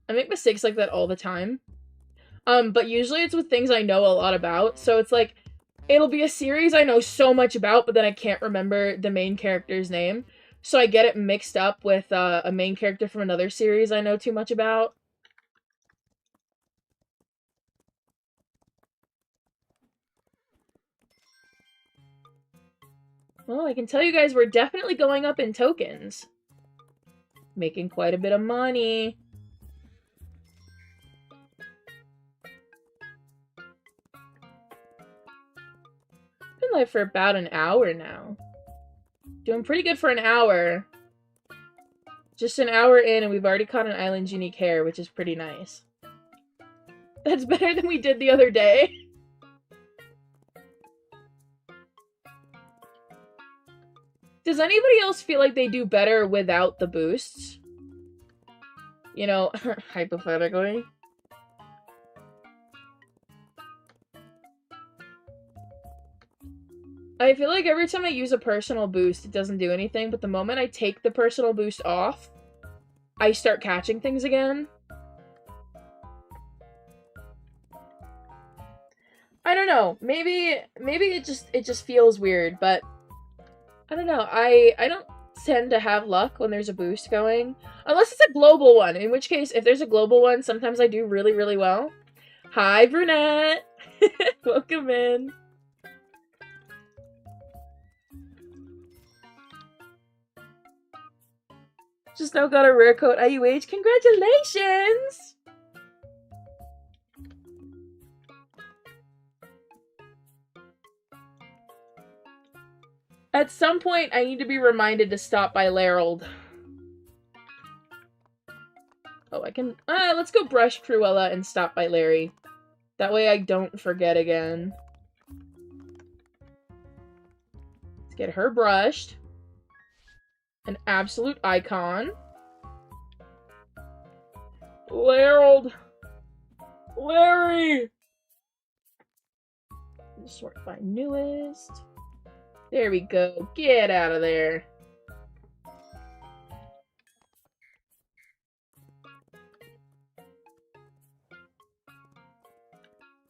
I make mistakes like that all the time. But usually it's with things I know a lot about, so it's like, it'll be a series I know so much about, but then I can't remember the main character's name. So I get it mixed up with a main character from another series I know too much about. Well, I can tell you guys we're definitely going up in tokens. Making quite a bit of money. Been live for about an hour now. Doing pretty good for an hour. Just an hour in and we've already caught an island's unique hair, which is pretty nice. That's better than we did the other day. Does anybody else feel like they do better without the boosts? You know, hypothetically. I feel like every time I use a personal boost, it doesn't do anything, but the moment I take the personal boost off, I start catching things again. I don't know. Maybe it just feels weird, but I don't know. I don't tend to have luck when there's a boost going. Unless it's a global one, in which case, if there's a global one, sometimes I do really, really well. Hi, Brunette! Welcome in. Just now got a rare coat IUH. Congratulations! At some point, I need to be reminded to stop by Larold. Oh, I can... let's go brush Cruella and stop by Larry. That way I don't forget again. Let's get her brushed. An absolute icon. Larold! Larry! Sort by newest. There we go. Get out of there.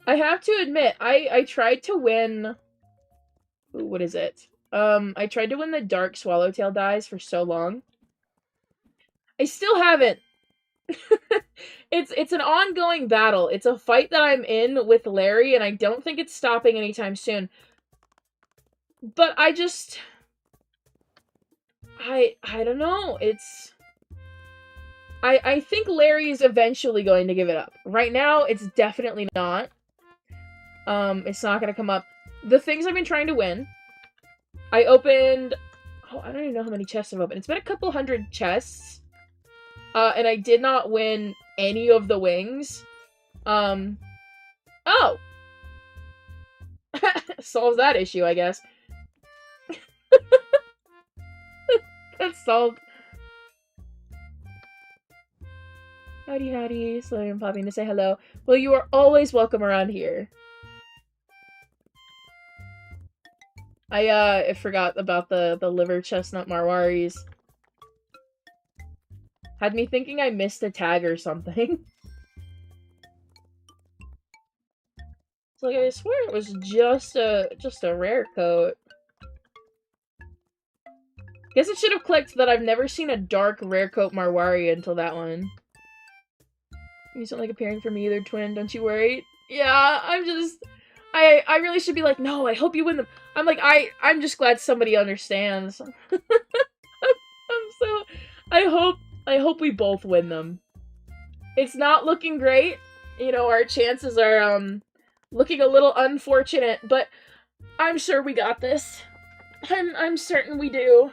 I have to admit, I tried to win... Ooh, what is it? I tried to win the Dark Swallowtail dies for so long. I still haven't. It's an ongoing battle. It's a fight that I'm in with Larry, and I don't think it's stopping anytime soon. But I just... I don't know. It's... I think Larry is eventually going to give it up. Right now, it's definitely not. It's not gonna come up. The things I've been trying to win... I opened... Oh, I don't even know how many chests I've opened. It's been a couple hundred chests. And I did not win any of the wings. Oh! Solves that issue, I guess. That's solved. Howdy, howdy. Slowly and popping to say hello. Well, you are always welcome around here. I forgot about the liver chestnut marwaris. Had me thinking I missed a tag or something. It's like, I swear it was just a rare coat. Guess it should have clicked that I've never seen a dark rare coat Marwari until that one. You don't like appearing for me either, twin, don't you worry. Yeah, I'm just... I really should be like, no, I hope you win them. I'm like, I'm just glad somebody understands. I'm so... I hope we both win them. It's not looking great. You know, our chances are, looking a little unfortunate, but I'm sure we got this. I'm certain we do.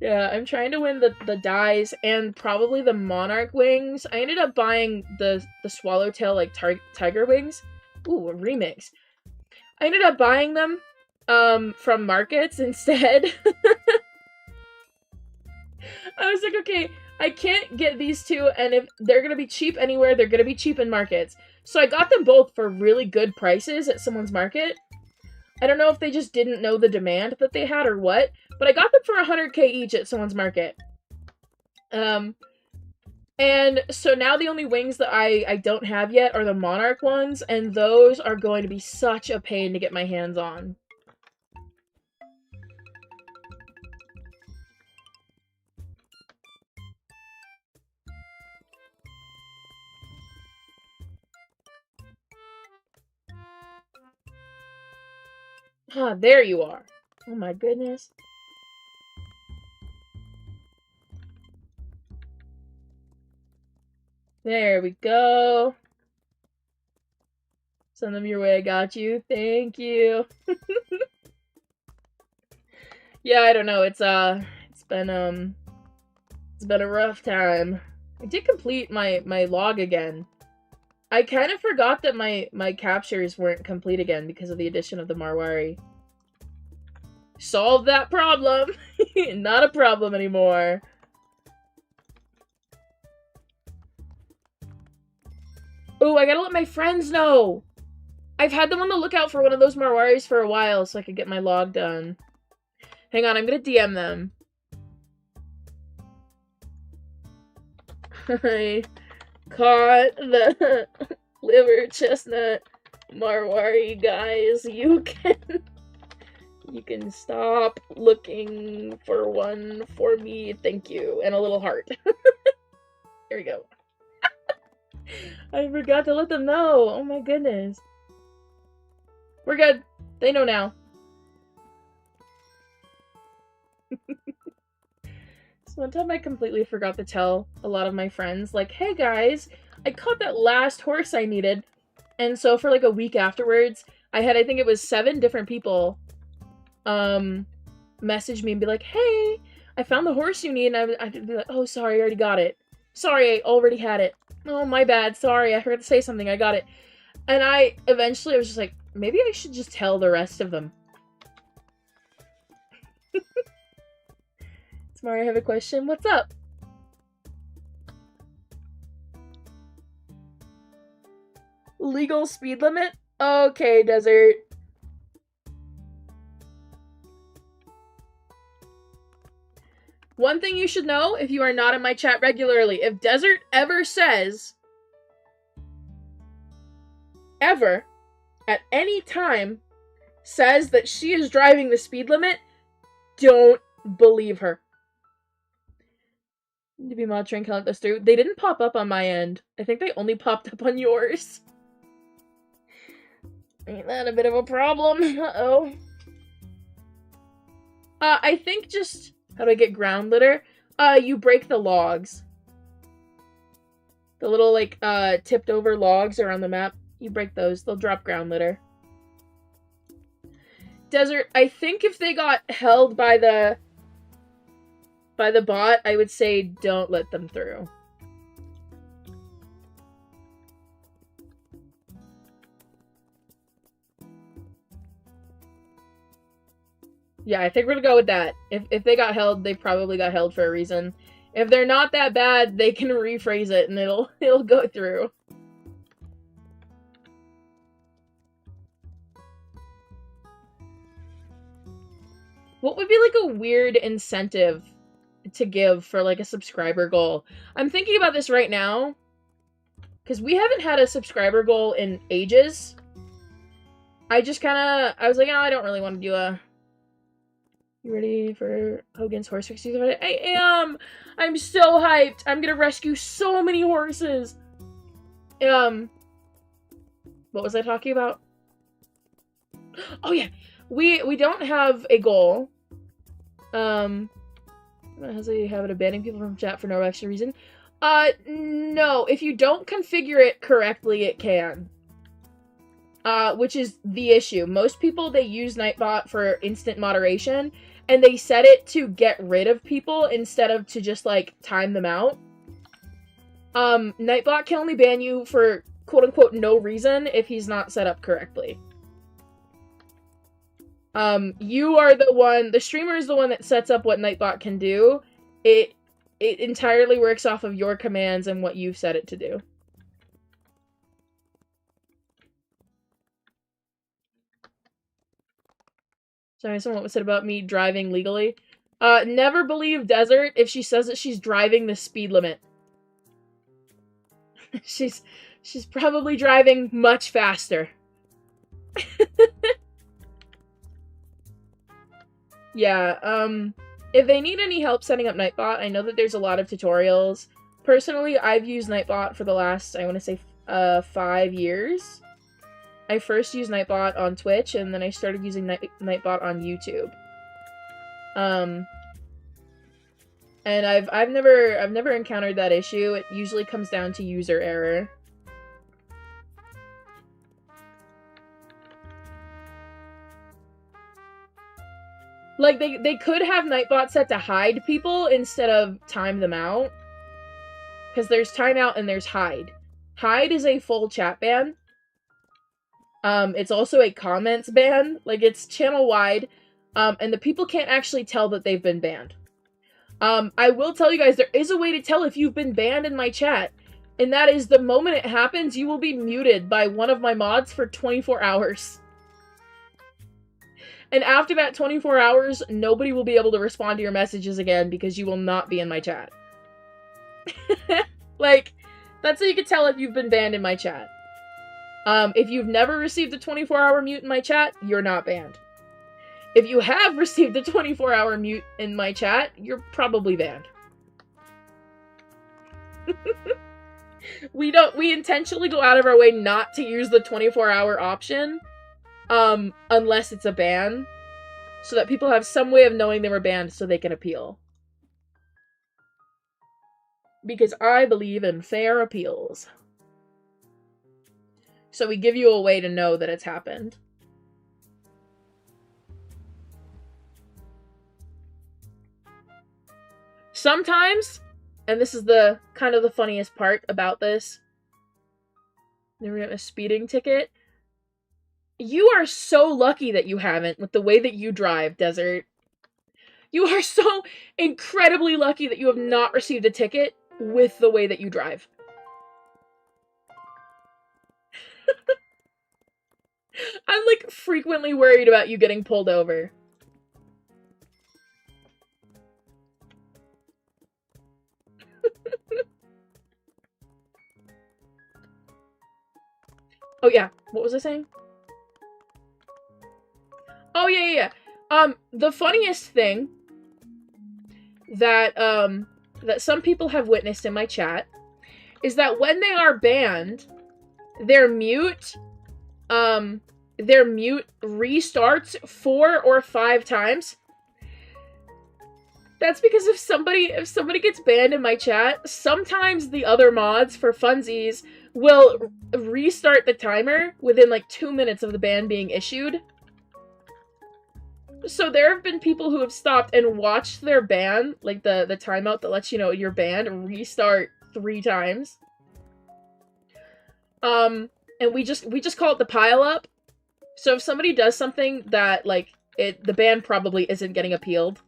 Yeah, I'm trying to win the dies and probably the monarch wings. I ended up buying the swallowtail, like, tiger wings. Ooh, a remix. I ended up buying them, from markets instead. I was like, okay, I can't get these two, and if they're gonna be cheap anywhere, they're gonna be cheap in markets. So I got them both for really good prices at someone's market. I don't know if they just didn't know the demand that they had or what, but I got them for 100k each at someone's market. And so now the only wings that I don't have yet are the monarch ones, and those are going to be such a pain to get my hands on. Ah, there you are. Oh my goodness. There we go. Send them your way, I got you. Thank you. Yeah, I don't know, it's been a rough time. I did complete my log again. I kind of forgot that my captures weren't complete again because of the addition of the Marwari. Solved that problem! Not a problem anymore. Ooh, I gotta let my friends know! I've had them on the lookout for one of those Marwaris for a while so I could get my log done. Hang on, I'm gonna DM them. I caught the liver chestnut Marwari, guys. You can stop looking for one for me. Thank you. And a little heart. Here we go. I forgot to let them know. Oh my goodness. We're good. They know now. So one time I completely forgot to tell a lot of my friends, like, hey guys, I caught that last horse I needed. And so for like a week afterwards, I think it was 7 different people message me and be like, hey, I found the horse you need. And I'd be like, oh, sorry, I already got it. Sorry, I already had it. Oh, my bad. Sorry, I forgot to say something. I got it. And I was just like, maybe I should just tell the rest of them. Tamari, I have a question. What's up? legal speed limit? Okay, Desert. One thing you should know, if you are not in my chat regularly, if Desert ever says, ever, at any time, says that she is driving the speed limit, don't believe her. To be mod train, count this through. They didn't pop up on my end. I think they only popped up on yours. Ain't that a bit of a problem? Uh-oh. I think just... How do I get ground litter? You break the logs. The little, like, tipped over logs around the map. You break those. They'll drop ground litter. Desert, I think if they got held by the bot, I would say don't let them through. Yeah, I think we're gonna go with that. If they got held, they probably got held for a reason. If they're not that bad, they can rephrase it and it'll go through. What would be like a weird incentive to give for like a subscriber goal? I'm thinking about this right now because we haven't had a subscriber goal in ages. I was like, oh, I don't really want to do a... You ready for Hogan's horse fix? I am! I'm so hyped! I'm gonna rescue so many horses! What was I talking about? Oh yeah! We don't have a goal. Has a habit of banning people from chat for no extra reason. No. If you don't configure it correctly, it can. Which is the issue. Most people, they use Nightbot for instant moderation, and they set it to get rid of people instead of to just, like, time them out. Nightbot can only ban you for quote-unquote no reason if he's not set up correctly. You are the one, the streamer is the one that sets up what Nightbot can do. It entirely works off of your commands and what you've set it to do. Sorry, someone was said about me driving legally. Never believe Desert if she says that she's driving the speed limit. She's probably driving much faster. Yeah, if they need any help setting up Nightbot, I know that there's a lot of tutorials. Personally, I've used Nightbot for the last, I want to say, 5 years. I first used Nightbot on Twitch, and then I started using Nightbot on YouTube. And I've never encountered that issue. It usually comes down to user error. Like, they could have Nightbot set to hide people instead of time them out. Because there's timeout and there's hide. Hide is a full chat ban. It's also a comments ban. Like, it's channel-wide. And the people can't actually tell that they've been banned. I will tell you guys, there is a way to tell if you've been banned in my chat. And that is, the moment it happens, you will be muted by one of my mods for 24 hours. And after that 24 hours, nobody will be able to respond to your messages again because you will not be in my chat. Like, that's how you can tell if you've been banned in my chat. If you've never received a 24-hour mute in my chat, you're not banned. If you have received a 24-hour mute in my chat, you're probably banned. We intentionally go out of our way not to use the 24-hour option. Unless it's a ban, so that people have some way of knowing they were banned so they can appeal. Because I believe in fair appeals. So we give you a way to know that it's happened. Sometimes, and this is the kind of the funniest part about this, never got a speeding ticket. You are so lucky that you haven't, with the way that you drive, Desert. You are so incredibly lucky that you have not received a ticket with the way that you drive. I'm, like, frequently worried about you getting pulled over. Oh, yeah. What was I saying? Oh, yeah. The funniest thing that, that some people have witnessed in my chat is that when they are banned, their mute restarts 4 or 5 times. That's because if somebody gets banned in my chat, sometimes the other mods, for funsies, will restart the timer within, like, 2 minutes of the ban being issued. So there have been people who have stopped and watched their ban, like the timeout that lets you know you're banned, restart 3 times. And we just call it the pile up. So if somebody does something that, like, the ban probably isn't getting appealed,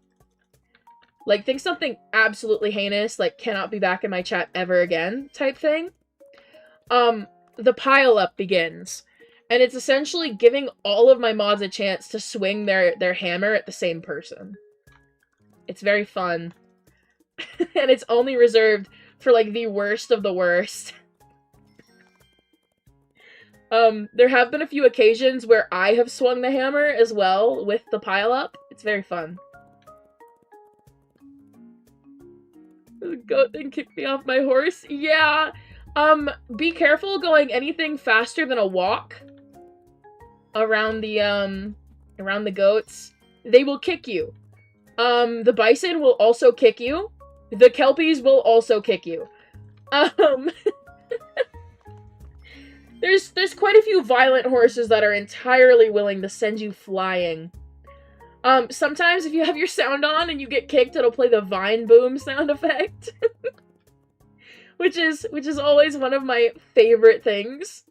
like, think something absolutely heinous, like, cannot be back in my chat ever again type thing, the pile up begins. And it's essentially giving all of my mods a chance to swing their hammer at the same person. It's very fun. And it's only reserved for, like, the worst of the worst. There have been a few occasions where I have swung the hammer as well with the pile up. It's very fun. The goat thing kicked me off my horse. Yeah. Be careful going anything faster than a walk around the goats. They will kick you. The bison will also kick you. The kelpies will also kick you. There's quite a few violent horses that are entirely willing to send you flying. Sometimes if you have your sound on and you get kicked, it'll play the vine boom sound effect. which is always one of my favorite things.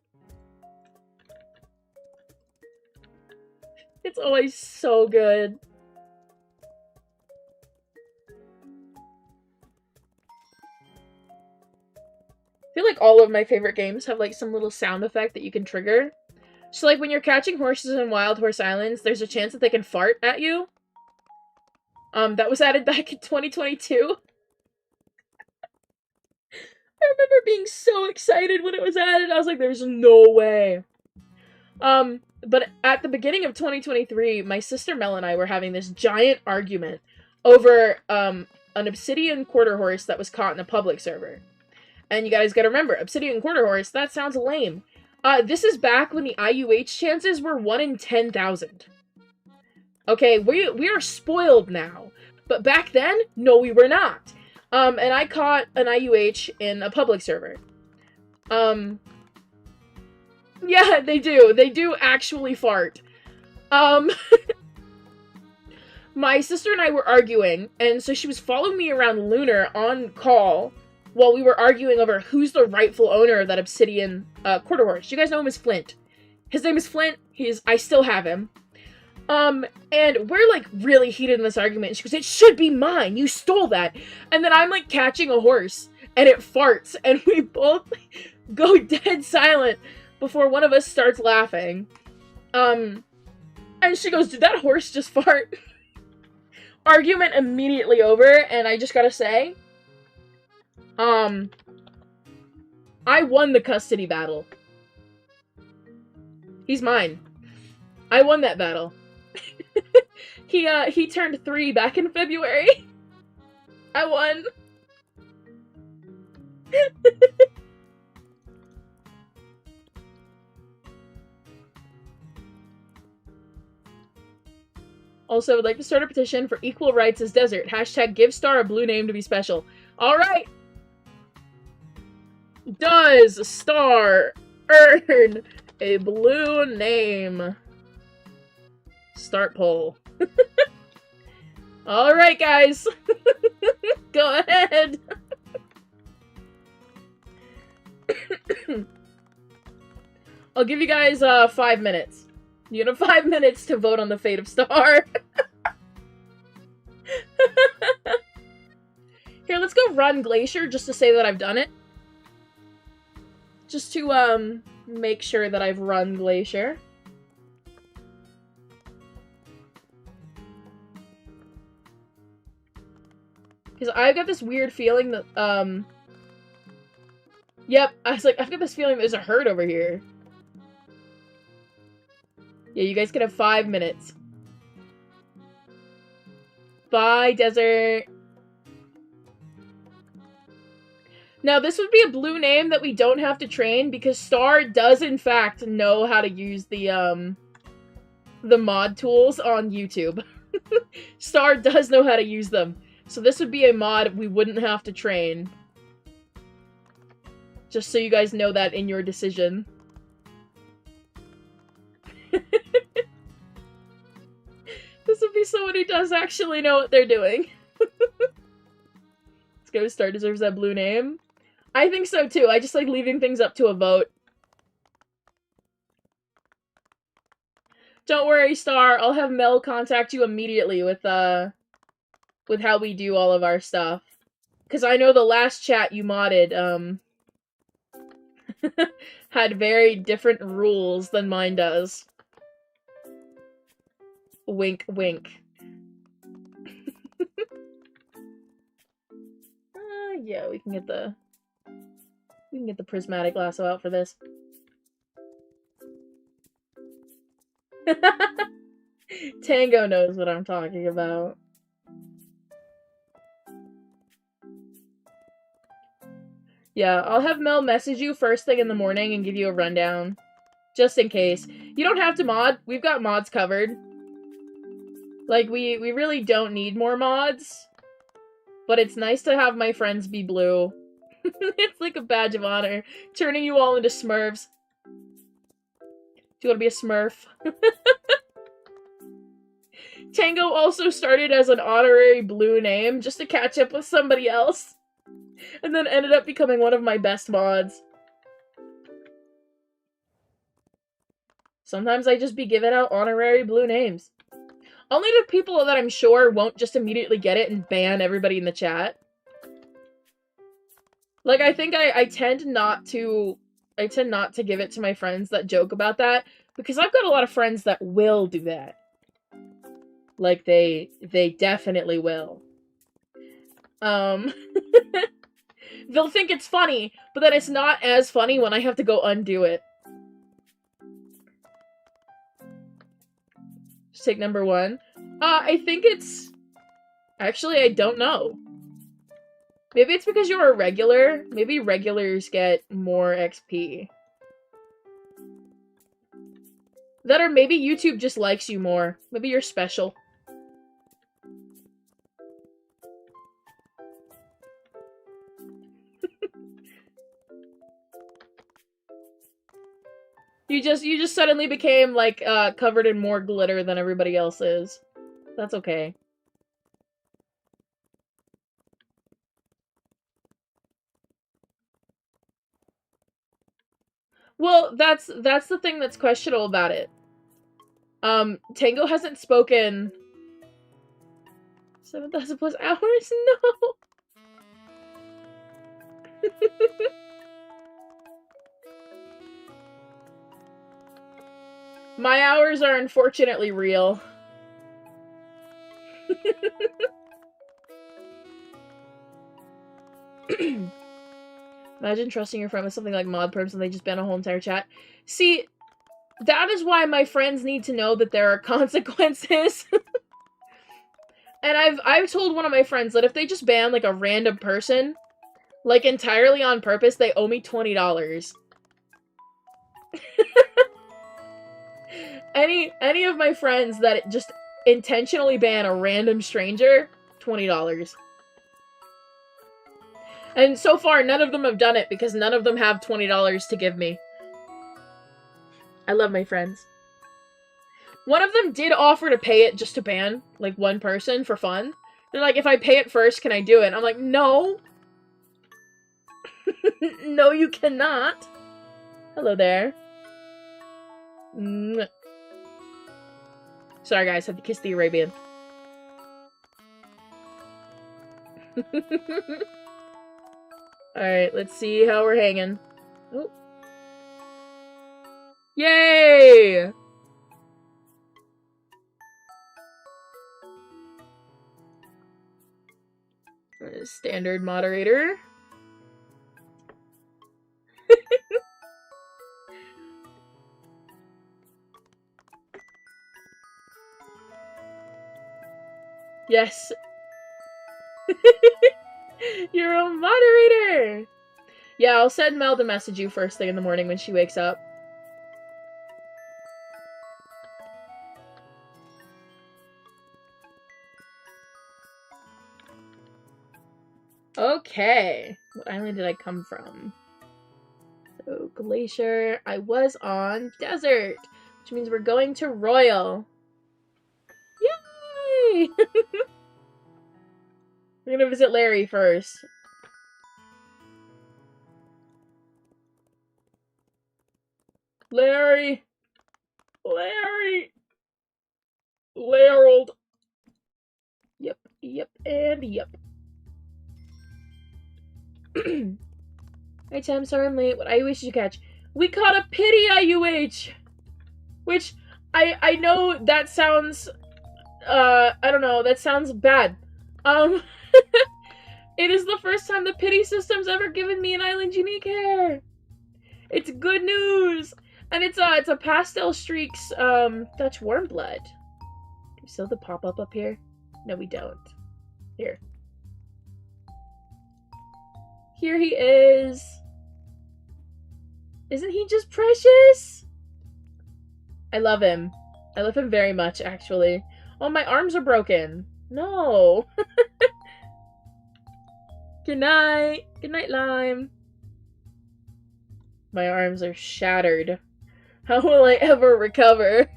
It's always so good. I feel like all of my favorite games have, like, some little sound effect that you can trigger. So, like, when you're catching horses in Wild Horse Islands, there's a chance that they can fart at you. That was added back in 2022. I remember being so excited when it was added. I was like, there's no way. But at the beginning of 2023, my sister Mel and I were having this giant argument over, an obsidian quarter horse that was caught in a public server. And you guys gotta remember, obsidian quarter horse, that sounds lame. This is back when the IUH chances were 1 in 10,000. Okay, we are spoiled now. But back then, no, we were not. And I caught an IUH in a public server. Yeah, they do. They do actually fart. My sister and I were arguing, and so she was following me around Lunar on call while we were arguing over who's the rightful owner of that obsidian quarter horse. You guys know him as Flint. His name is Flint. I still have him. And we're, like, really heated in this argument. She goes, it should be mine. You stole that. And then I'm, like, catching a horse, and it farts, and we both go dead silent before one of us starts laughing. And she goes, did that horse just fart? Argument immediately over, and I just gotta say, I won the custody battle. He's mine. I won that battle. He turned 3 back in February. I won. Also, I would like to start a petition for equal rights as desert. Hashtag give star a blue name to be special. Alright! Does star earn a blue name? Start poll. Alright, guys. Go ahead. I'll give you guys 5 minutes. You have 5 minutes to vote on the fate of Star. Here, let's go run Glacier just to say that I've done it. Just to make sure that I've run Glacier. Because I've got this weird feeling that, Yep, I was like, I've got this feeling there's a herd over here. Yeah, you guys can have 5 minutes. Bye, desert. Now, this would be a blue name that we don't have to train because Star does, in fact, know how to use the mod tools on YouTube. Star does know how to use them. So this would be a mod we wouldn't have to train. Just so you guys know that in your decision. This would be someone who does actually know what they're doing. Let's go, Star deserves that blue name. I think so too. I just like leaving things up to a vote. Don't worry, Star. I'll have Mel contact you immediately with how we do all of our stuff. Because I know the last chat you modded, had very different rules than mine does. Wink, wink. Yeah, we can get the prismatic lasso out for this. Tango knows what I'm talking about. Yeah, I'll have Mel message you first thing in the morning and give you a rundown. Just in case. You don't have to mod. We've got mods covered. Like, we really don't need more mods. But it's nice to have my friends be blue. It's like a badge of honor. Turning you all into Smurfs. Do you want to be a Smurf? Tango also started as an honorary blue name just to catch up with somebody else. And then ended up becoming one of my best mods. Sometimes I just be giving out honorary blue names. Only to people that I'm sure won't just immediately get it and ban everybody in the chat. Like, I think I tend not to give it to my friends that joke about that, because I've got a lot of friends that will do that. Like, they definitely will. They'll think it's funny, but then it's not as funny when I have to go undo it. Just take number 1. I think it's... Actually, I don't know. Maybe it's because you're a regular. Maybe regulars get more XP. That or maybe YouTube just likes you more. Maybe you're special. You just suddenly became, like, covered in more glitter than everybody else is. That's okay. Well, that's the thing that's questionable about it. Tango hasn't spoken... 7,000 plus hours? No! My hours are unfortunately real. Imagine trusting your friend with something like mod perms and they just ban a whole entire chat. See, that is why my friends need to know that there are consequences. And I've told one of my friends that if they just ban, like, a random person, like, entirely on purpose, they owe me $20. Any of my friends that just intentionally ban a random stranger, $20. And so far, none of them have done it because none of them have $20 to give me. I love my friends. One of them did offer to pay it just to ban, like, one person for fun. They're like, if I pay it first, can I do it? And I'm like, no. No, you cannot. Hello there. Mwah. Sorry, guys. Had to kiss the Arabian. Alright, let's see how we're hanging. Oh. Yay! Standard moderator. Yes. You're a moderator! Yeah, I'll send Mel to message you first thing in the morning when she wakes up. Okay. What island did I come from? So, Glacier. I was on Desert, which means we're going to Royal. Yay! We're gonna visit Larry first. Larry! Larry! Larold! Yep, and yep. Hey Tim, sorry I'm late. What IUH did you catch? We caught a pity IUH! Which, I know that sounds, I don't know, that sounds bad. It is the first time the pity system's ever given me an island unique hair! It's good news! And it's a Pastel Streaks, Dutch Warm Blood. Do we still have the pop-up up here? No, we don't. Here. Here he is! Isn't he just precious? I love him. I love him very much, actually. Oh, my arms are broken. No. Good night. Good night, Lime. My arms are shattered. How will I ever recover?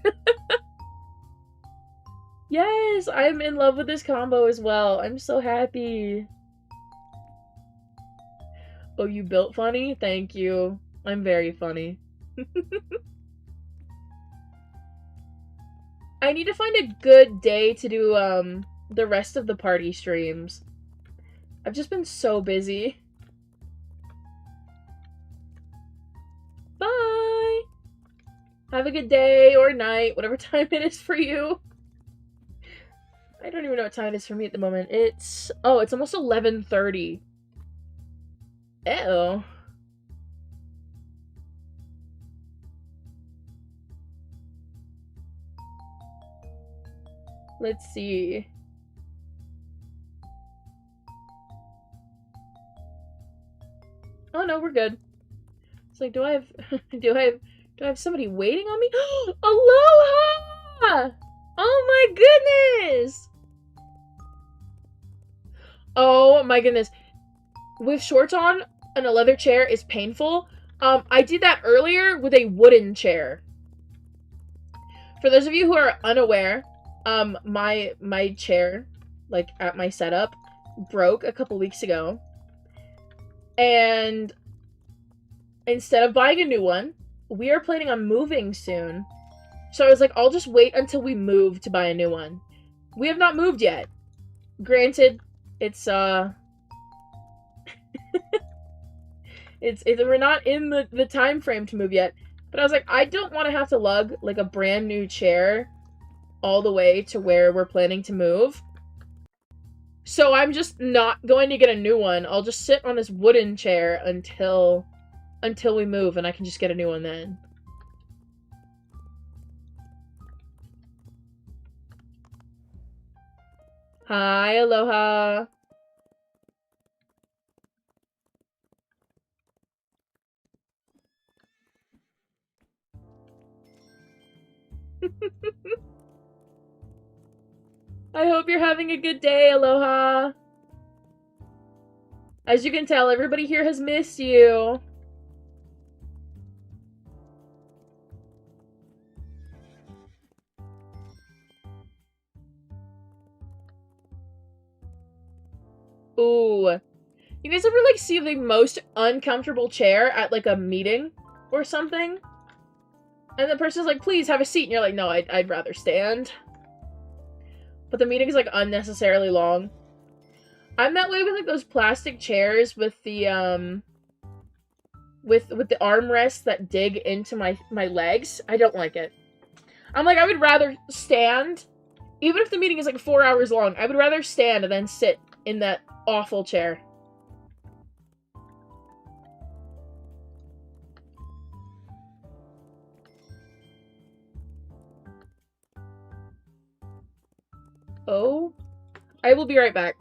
Yes, I'm in love with this combo as well. I'm so happy. Oh, you built funny? Thank you. I'm very funny. I need to find a good day to do, the rest of the party streams. I've just been so busy. Bye! Have a good day or night, whatever time it is for you. I don't even know what time it is for me at the moment. It's almost 11:30. Uh-oh. Let's see. Oh no, we're good. It's like, do I have somebody waiting on me? Aloha! Oh my goodness! Oh my goodness. With shorts on and a leather chair is painful. I did that earlier with a wooden chair. For those of you who are unaware, my chair, like, at my setup, broke a couple weeks ago. And instead of buying a new one, we are planning on moving soon. So I was like, I'll just wait until we move to buy a new one. We have not moved yet. Granted, it's, we're not in the time frame to move yet. But I was like, I don't want to have to lug, like, a brand new chair all the way to where we're planning to move. So I'm just not going to get a new one. I'll just sit on this wooden chair until we move, and I can just get a new one then. Hi, aloha. I hope you're having a good day, aloha. As you can tell, everybody here has missed you. Ooh. You guys ever, like, see the most uncomfortable chair at, like, a meeting or something? And the person's like, please have a seat. And you're like, no, I'd rather stand. But the meeting is, like, unnecessarily long. I'm that way with, like, those plastic chairs with the, with the armrests that dig into my legs. I don't like it. I'm like, I would rather stand, even if the meeting is, like, 4 hours long, I would rather stand and then sit in that awful chair. Oh, I will be right back.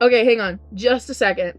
Okay, hang on. Just a second.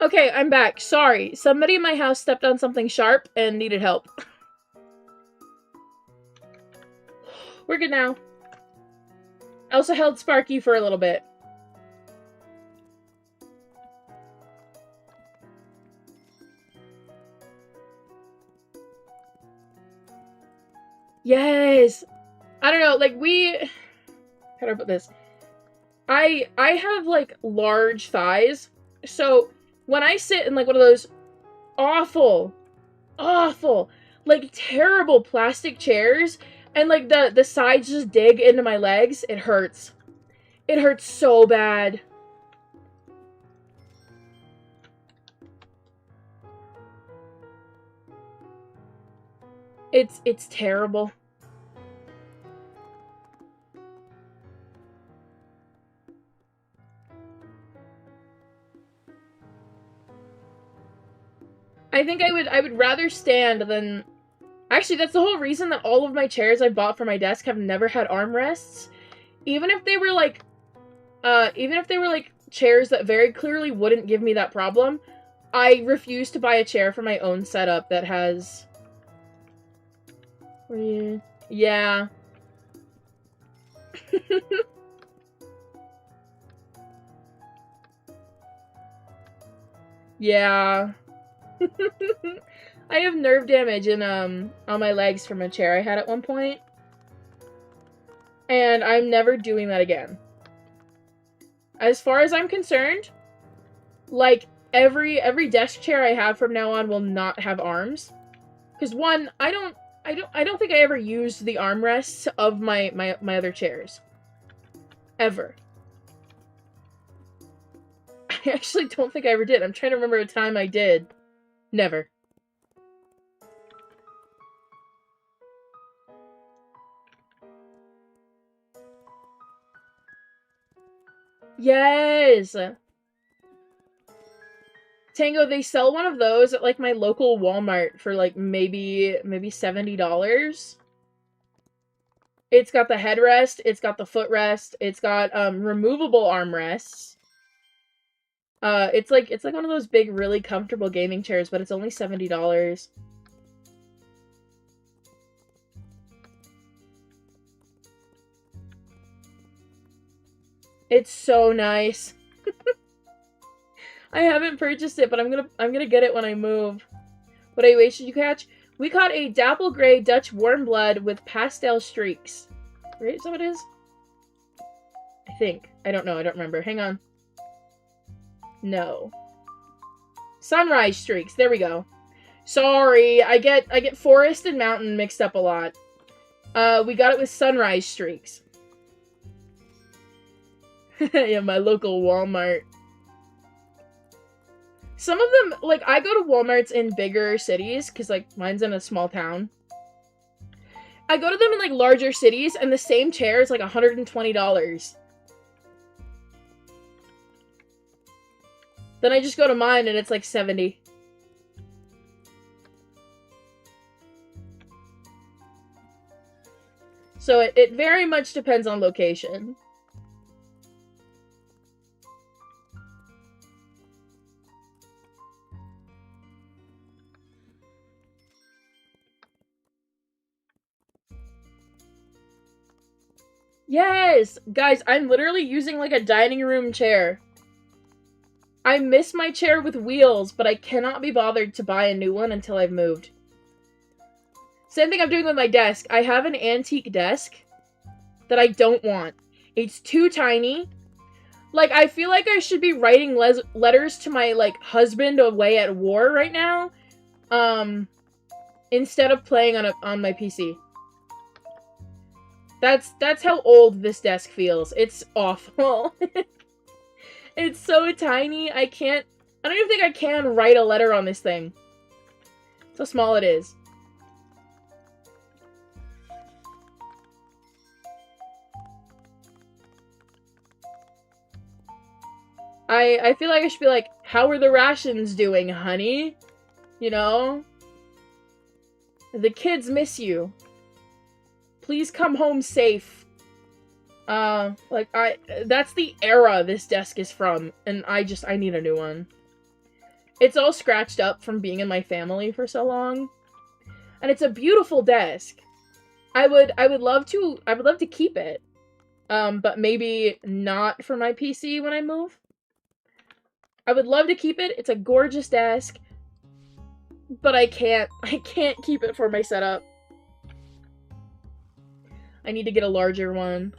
Okay, I'm back. Sorry. Somebody in my house stepped on something sharp and needed help. We're good now. I also held Sparky for a little bit. Yes! I don't know, like, how do I put this? I have, like, large thighs, so when I sit in, like, one of those awful, like, terrible plastic chairs, and, like, the sides just dig into my legs, it hurts. It hurts so bad. It's terrible. I think I would rather stand than... Actually, that's the whole reason that all of my chairs I bought for my desk have never had armrests. Even if they were like chairs that very clearly wouldn't give me that problem, I refuse to buy a chair for my own setup that has... Yeah. Yeah. I have nerve damage in, on my legs from a chair I had at one point. And I'm never doing that again. As far as I'm concerned, like, every desk chair I have from now on will not have arms. Because one, I don't think I ever used the armrests of my other chairs. Ever. I actually don't think I ever did. I'm trying to remember a time I did. Never. Yes! Tango, they sell one of those at, like, my local Walmart for, like, maybe $70. It's got the headrest, it's got the footrest, it's got, removable armrests. It's like one of those big, really comfortable gaming chairs, but it's only $70. It's so nice. I haven't purchased it, but I'm gonna get it when I move. What AOA should you catch? We caught a dapple gray Dutch warm blood with pastel streaks. Right? Is that what it is? I think. I don't know. I don't remember. Hang on. No. Sunrise streaks. There we go. Sorry. I get forest and mountain mixed up a lot. We got it with sunrise streaks. Yeah, my local Walmart. Some of them, like, I go to Walmarts in bigger cities, because, like, mine's in a small town. I go to them in, like, larger cities, and the same chair is, like, $120. Then I just go to mine, and it's, like, $70. So it very much depends on location. Yes! Guys, I'm literally using, like, a dining room chair. I miss my chair with wheels, but I cannot be bothered to buy a new one until I've moved. Same thing I'm doing with my desk. I have an antique desk that I don't want. It's too tiny. Like, I feel like I should be writing letters to my, like, husband away at war right now. Instead of playing on my PC. That's how old this desk feels. It's awful. It's so tiny. I don't even think I can write a letter on this thing. That's how small it is. I feel like I should be like, how are the rations doing, honey? You know? The kids miss you. Please come home safe. That's the era this desk is from, and I need a new one. It's all scratched up from being in my family for so long. And it's a beautiful desk. I would love to keep it. But maybe not for my PC when I move. I would love to keep it. It's a gorgeous desk. But I can't keep it for my setup. I need to get a larger one.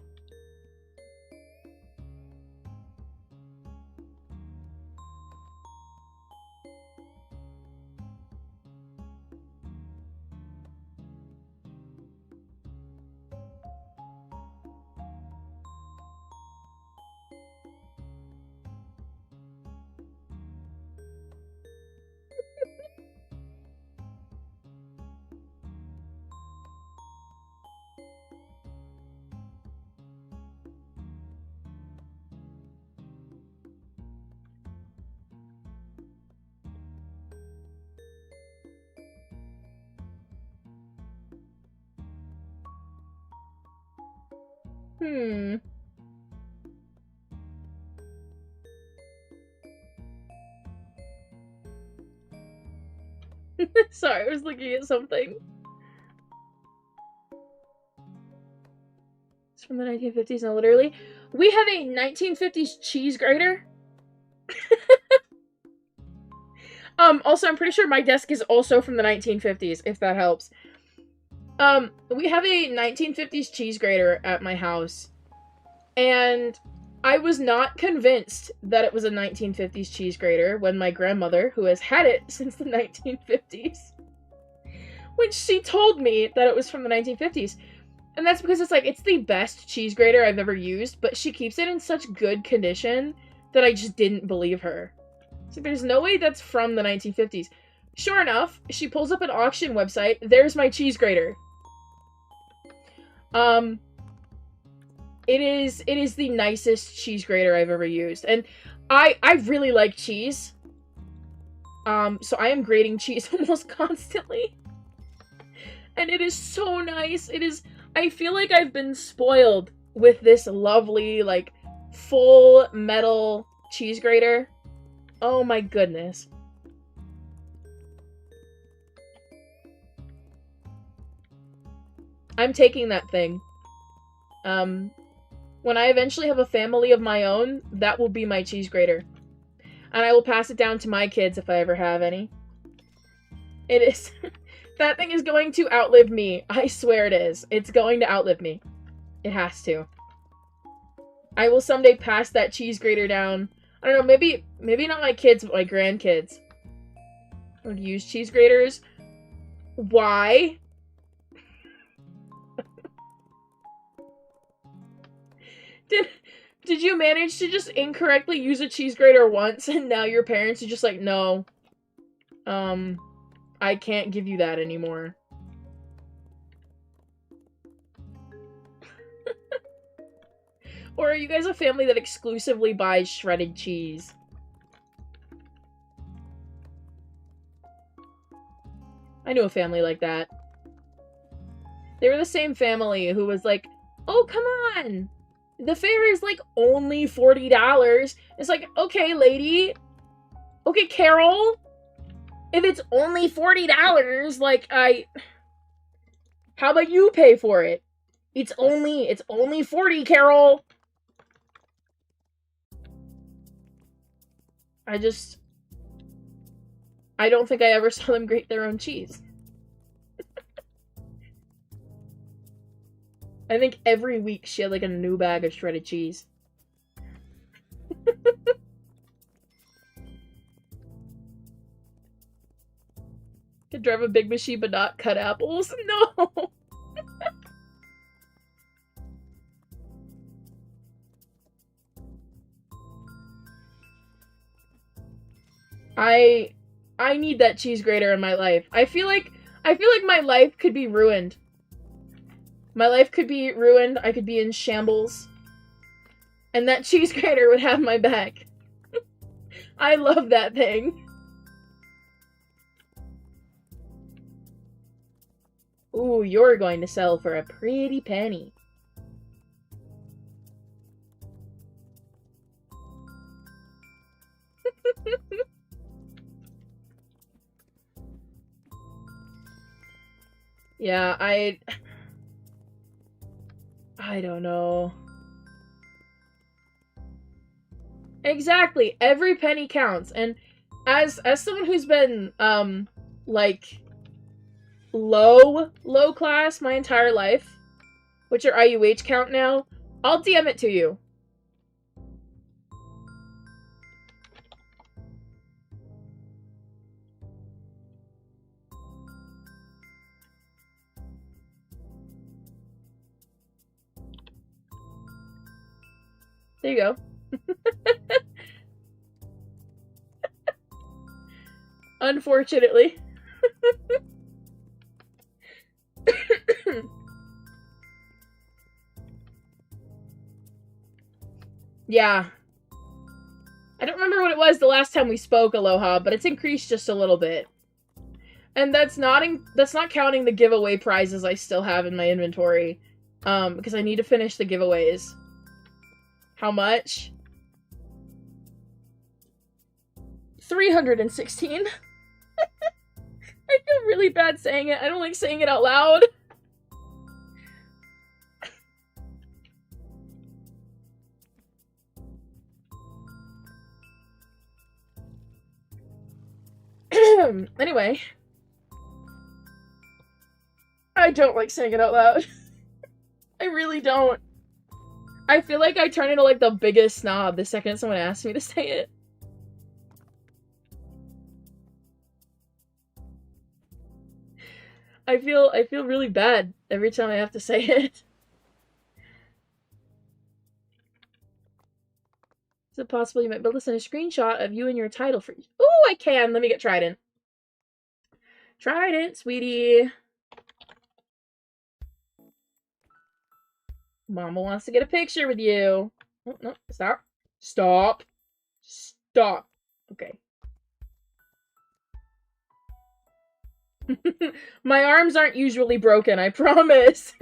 Sorry, I was looking at something. It's from the 1950s, no, literally. We have a 1950s cheese grater. Also, I'm pretty sure my desk is also from the 1950s, if that helps. We have a 1950s cheese grater at my house. And I was not convinced that it was a 1950s cheese grater when my grandmother, who has had it since the 1950s, when she told me that it was from the 1950s. And that's because it's the best cheese grater I've ever used, but she keeps it in such good condition that I just didn't believe her. So there's no way that's from the 1950s. Sure enough, she pulls up an auction website. There's my cheese grater. It is the nicest cheese grater I've ever used. And I really like cheese. So I am grating cheese almost constantly. And it is so nice. I feel like I've been spoiled with this lovely, like, full metal cheese grater. Oh my goodness. I'm taking that thing. When I eventually have a family of my own, that will be my cheese grater. And I will pass it down to my kids if I ever have any. It is... That thing is going to outlive me. I swear it is. It's going to outlive me. It has to. I will someday pass that cheese grater down. I don't know, maybe not my kids, but my grandkids would use cheese graters. Why? Did you manage to just incorrectly use a cheese grater once and now your parents are just like, no. I can't give you that anymore. Or are you guys a family that exclusively buys shredded cheese? I knew a family like that. They were the same family who was like, oh, come on! The fare is like only $40. It's like, okay, lady. Okay, Carol. If it's only $40, like, how about you pay for it? It's only $40, Carol. I don't think I ever saw them grate their own cheese. I think every week she had, like, a new bag of shredded cheese. Could drive a big machine but not cut apples? No! I need that cheese grater in my life. I feel like my life could be ruined. My life could be ruined. I could be in shambles. And that cheese grater would have my back. I love that thing. Ooh, you're going to sell for a pretty penny. Yeah, I don't know. Exactly. Every penny counts. And as someone who's been like low class my entire life, what's your IUH count now? I'll DM it to you. There you go. Unfortunately. Yeah. I don't remember what it was the last time we spoke, Aloha, but it's increased just a little bit. And that's not counting the giveaway prizes I still have in my inventory. Because I need to finish the giveaways. How much? 316. I feel really bad saying it. I don't like saying it out loud. Anyway. I don't like saying it out loud. I really don't. I feel like I turn into, like, the biggest snob the second someone asks me to say it. I feel really bad every time I have to say it. Is it possible you might be able to send a screenshot of you and your title for... Ooh, I can! Let me get Trident. Trident, sweetie. Mama wants to get a picture with you. Oh, no, stop. Stop. Stop. Okay. My arms aren't usually broken, I promise.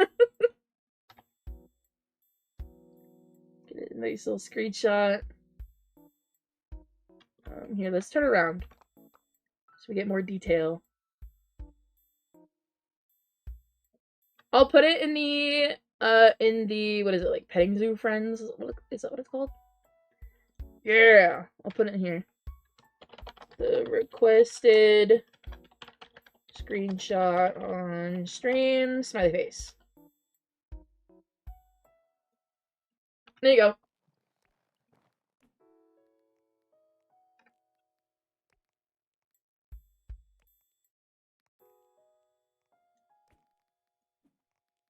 Get a nice little screenshot. Here, let's turn around so we get more detail. I'll put it in the, what is it, like, petting zoo friends? Is that what it's called? Yeah, I'll put it in here. The requested screenshot on stream, smiley face. There you go.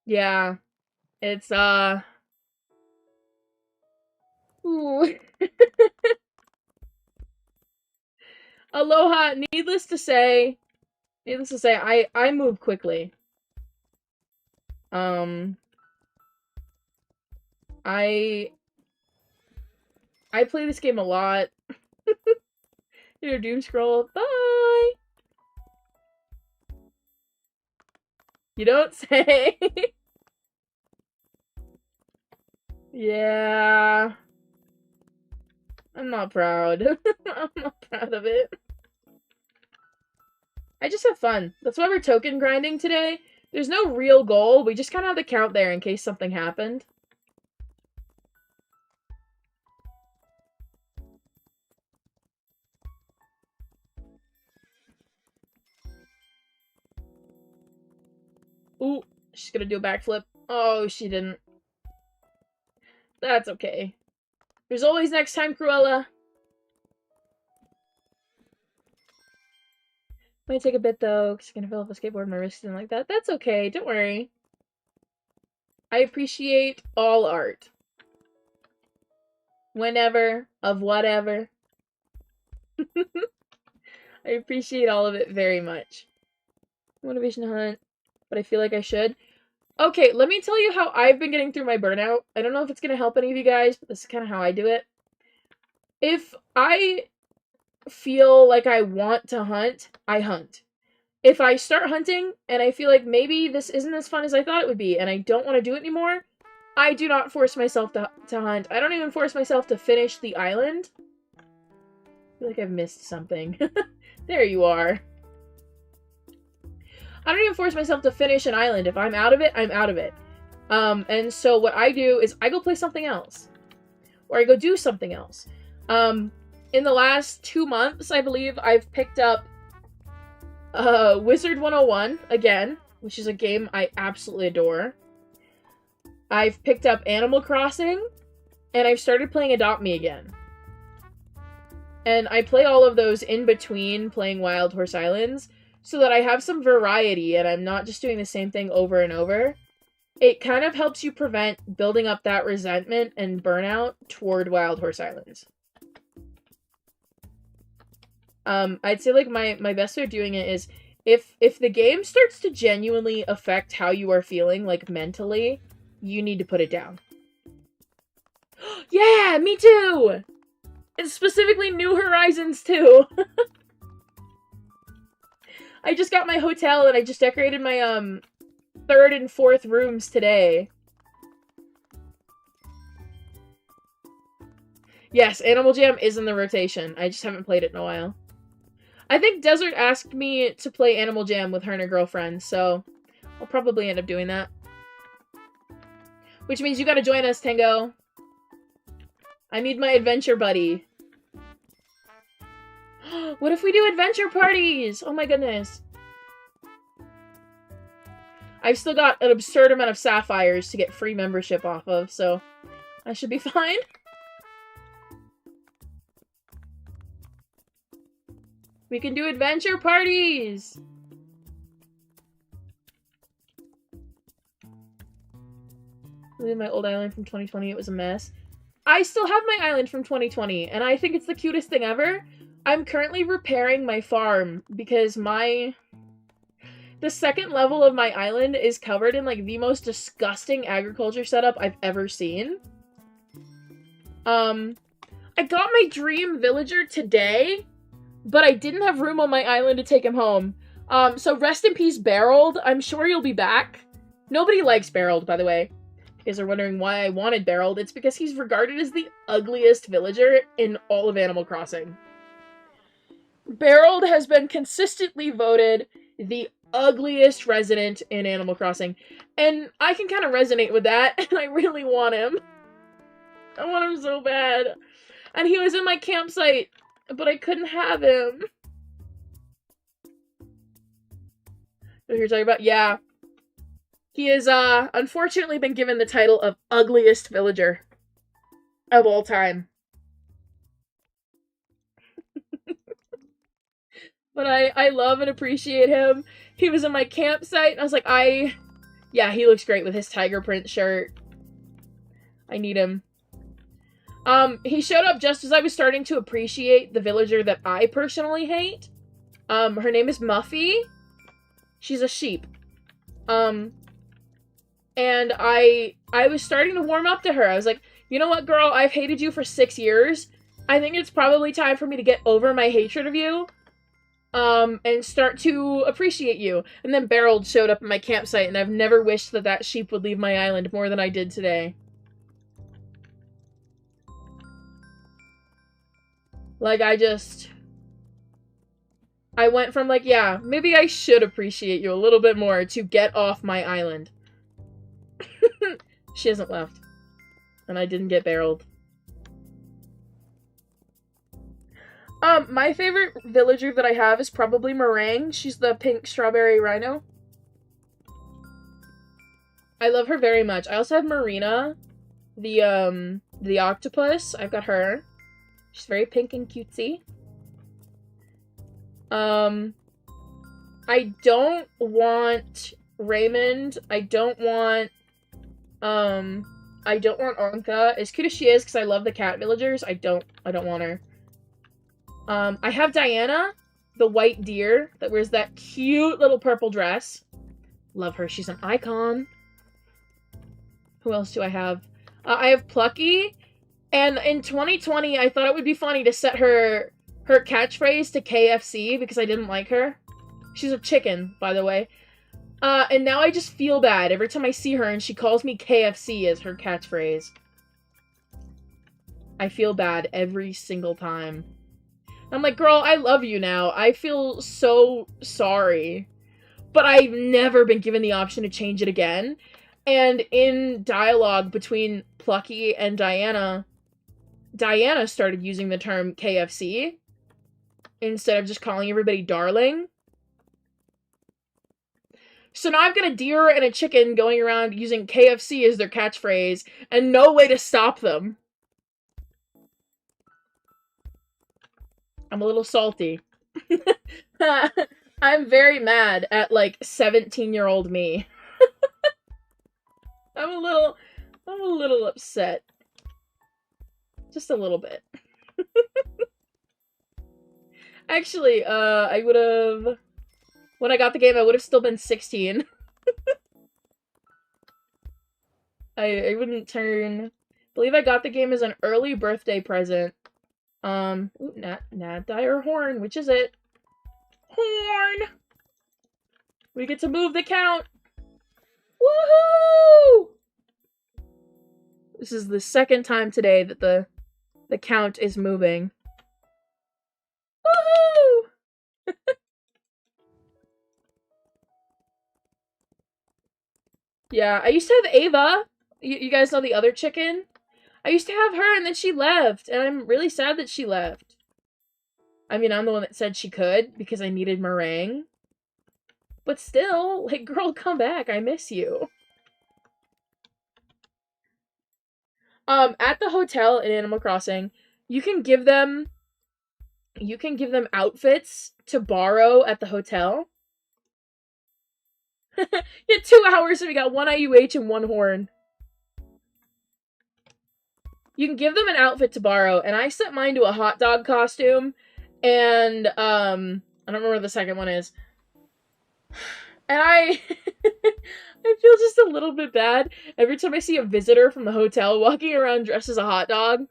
Yeah. It's, ooh. Aloha, needless to say, I move quickly. I play this game a lot. Here, doom scroll. Bye! You don't say. Yeah. I'm not proud. I'm not proud of it. I just have fun. That's why we're token grinding today. There's no real goal. We just kind of have the count there in case something happened. Ooh, she's gonna do a backflip. Oh, she didn't. That's okay. There's always next time, Cruella. Might take a bit, though, because I'm gonna fill up a skateboard, my wrist and like that. That's okay, don't worry. I appreciate all art. Whenever, of whatever. I appreciate all of it very much. Motivation hunt, but I feel like I should. Okay, let me tell you how I've been getting through my burnout. I don't know if it's gonna help any of you guys, but this is kind of how I do it. If I feel like I want to hunt, I hunt. If I start hunting and I feel like maybe this isn't as fun as I thought it would be and I don't want to do it anymore, I do not force myself to hunt. I don't even force myself to finish the island. I feel like I've missed something. There you are. I don't even force myself to finish an island. If I'm out of it, I'm out of it. And so what I do is I go play something else. Or I go do something else. In the last 2 months, I believe, I've picked up Wizard 101 again, which is a game I absolutely adore. I've picked up Animal Crossing, and I've started playing Adopt Me again. And I play all of those in between playing Wild Horse Islands, so that I have some variety and I'm not just doing the same thing over and over. It kind of helps you prevent building up that resentment and burnout toward Wild Horse Islands. I'd say, like, my best way of doing it is, if the game starts to genuinely affect how you are feeling, like, mentally, you need to put it down. Yeah, me too! And specifically New Horizons too. I just got my hotel and I just decorated my, 3rd and 4th rooms today. Yes, Animal Jam is in the rotation. I just haven't played it in a while. I think Desert asked me to play Animal Jam with her and her girlfriend, so I'll probably end up doing that. Which means you gotta join us, Tango. I need my adventure buddy. What if we do adventure parties? Oh my goodness. I've still got an absurd amount of sapphires to get free membership off of, so I should be fine. We can do adventure parties! Leaving my old island from 2020, it was a mess. I still have my island from 2020, and I think it's the cutest thing ever. I'm currently repairing my farm, because The second level of my island is covered in, like, the most disgusting agriculture setup I've ever seen. I got my dream villager today, but I didn't have room on my island to take him home. So rest in peace, Barreled. I'm sure you'll be back. Nobody likes Barreled, by the way. If you guys are wondering why I wanted Barreled, it's because he's regarded as the ugliest villager in all of Animal Crossing. Barreled has been consistently voted the ugliest resident in Animal Crossing. And I can kind of resonate with that, and I really want him. I want him so bad. And he was in my campsite, but I couldn't have him. What you're talking about? Yeah. He has, unfortunately been given the title of ugliest villager of all time. But I love and appreciate him. He was in my campsite, and I was like, yeah, he looks great with his tiger print shirt. I need him. He showed up just as I was starting to appreciate the villager that I personally hate. Her name is Muffy. She's a sheep. And I was starting to warm up to her. I was like, you know what, girl? I've hated you for 6 years. I think it's probably time for me to get over my hatred of you. And start to appreciate you. And then Barreled showed up at my campsite, and I've never wished that that sheep would leave my island more than I did today. Like, I went from, like, yeah, maybe I should appreciate you a little bit more to get off my island. She hasn't left. And I didn't get Barreled. My favorite villager that I have is probably Meringue. She's the pink strawberry rhino. I love her very much. I also have Marina, the octopus. I've got her. She's very pink and cutesy. I don't want Raymond. I don't want Anka. As cute as she is, because I love the cat villagers, I don't want her. I have Diana, the white deer that wears that cute little purple dress. Love her. She's an icon. Who else do I have? I have Plucky. And in 2020, I thought it would be funny to set her catchphrase to KFC because I didn't like her. She's a chicken, by the way. And now I just feel bad every time I see her and she calls me KFC as her catchphrase. I feel bad every single time. I'm like, girl, I love you now. I feel so sorry. But I've never been given the option to change it again. And in dialogue between Plucky and Diana, Diana started using the term KFC instead of just calling everybody darling. So now I've got a deer and a chicken going around using KFC as their catchphrase and no way to stop them. I'm a little salty. I'm very mad at, like, 17-year-old me. I'm a little upset. Just a little bit. Actually, I would've... When I got the game, I would've still been 16. I wouldn't turn... I believe I got the game as an early birthday present. Ooh, Nat Dyer Horn, which is it? Horn! We get to move the count! Woohoo! This is the second time today that the count is moving. Woohoo! Yeah, I used to have Ava. You guys know the other chicken? I used to have her, and then she left, and I'm really sad that she left. I mean, I'm the one that said she could, because I needed Meringue. But still, like, girl, come back, I miss you. At the hotel in Animal Crossing, you can give them outfits to borrow at the hotel. Yeah, 2 hours and we got 1 IUH and 1 horn. You can give them an outfit to borrow, and I set mine to a hot dog costume, and, I don't remember what the second one is. And I I feel just a little bit bad every time I see a visitor from the hotel walking around dressed as a hot dog.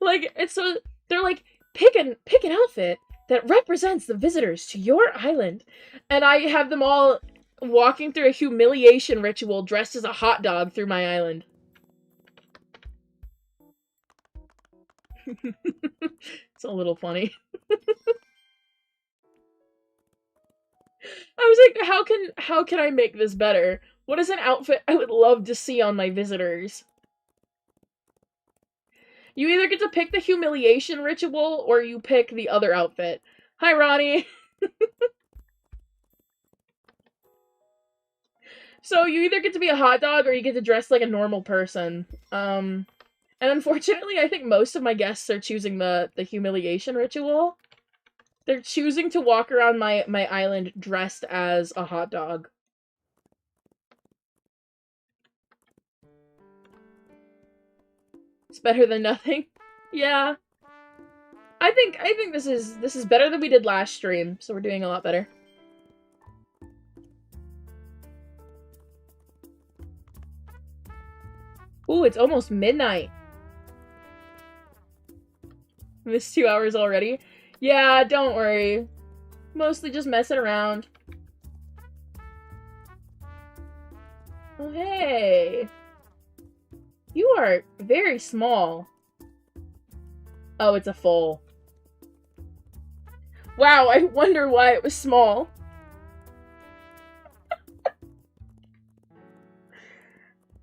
Like, it's so, they're like, pick an outfit that represents the visitors to your island. And I have them all walking through a humiliation ritual dressed as a hot dog through my island. It's a little funny. I was like, how can I make this better? What is an outfit I would love to see on my visitors? You either get to pick the humiliation ritual or you pick the other outfit. Hi, Ronnie. So you either get to be a hot dog or you get to dress like a normal person. And unfortunately, I think most of my guests are choosing the humiliation ritual. They're choosing to walk around my island dressed as a hot dog. It's better than nothing. Yeah. I think this is better than we did last stream, so we're doing a lot better. Ooh, it's almost midnight. Missed 2 hours already? Yeah, don't worry. Mostly just messing around. Oh, hey. You are very small. Oh, it's a foal. Wow, I wonder why it was small.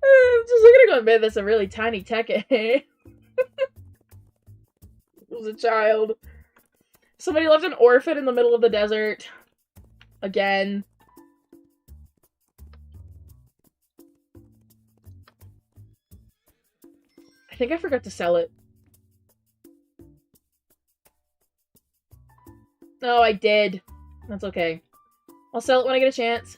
I'm just gonna go admit that's a really tiny Tekken. It was a child. Somebody left an orphan in the middle of the desert. Again. I think I forgot to sell it. Oh, I did. That's okay. I'll sell it when I get a chance.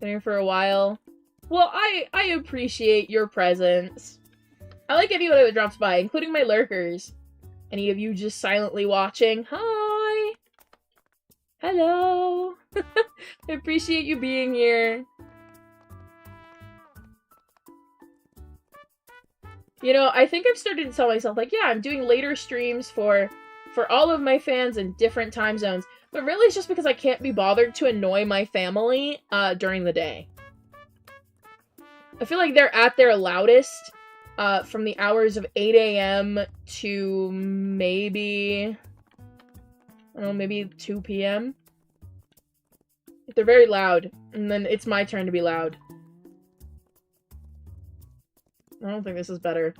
Been here for a while. Well, I appreciate your presence. I like anyone that drops by, including my lurkers. Any of you just silently watching? Hi! Hello! I appreciate you being here. You know, I think I've started to tell myself, like, yeah, I'm doing later streams for all of my fans in different time zones. But really, it's just because I can't be bothered to annoy my family during the day. I feel like they're at their loudest from the hours of 8 a.m. to maybe, I don't know, maybe 2 p.m. They're very loud, and then it's my turn to be loud. I don't think this is better.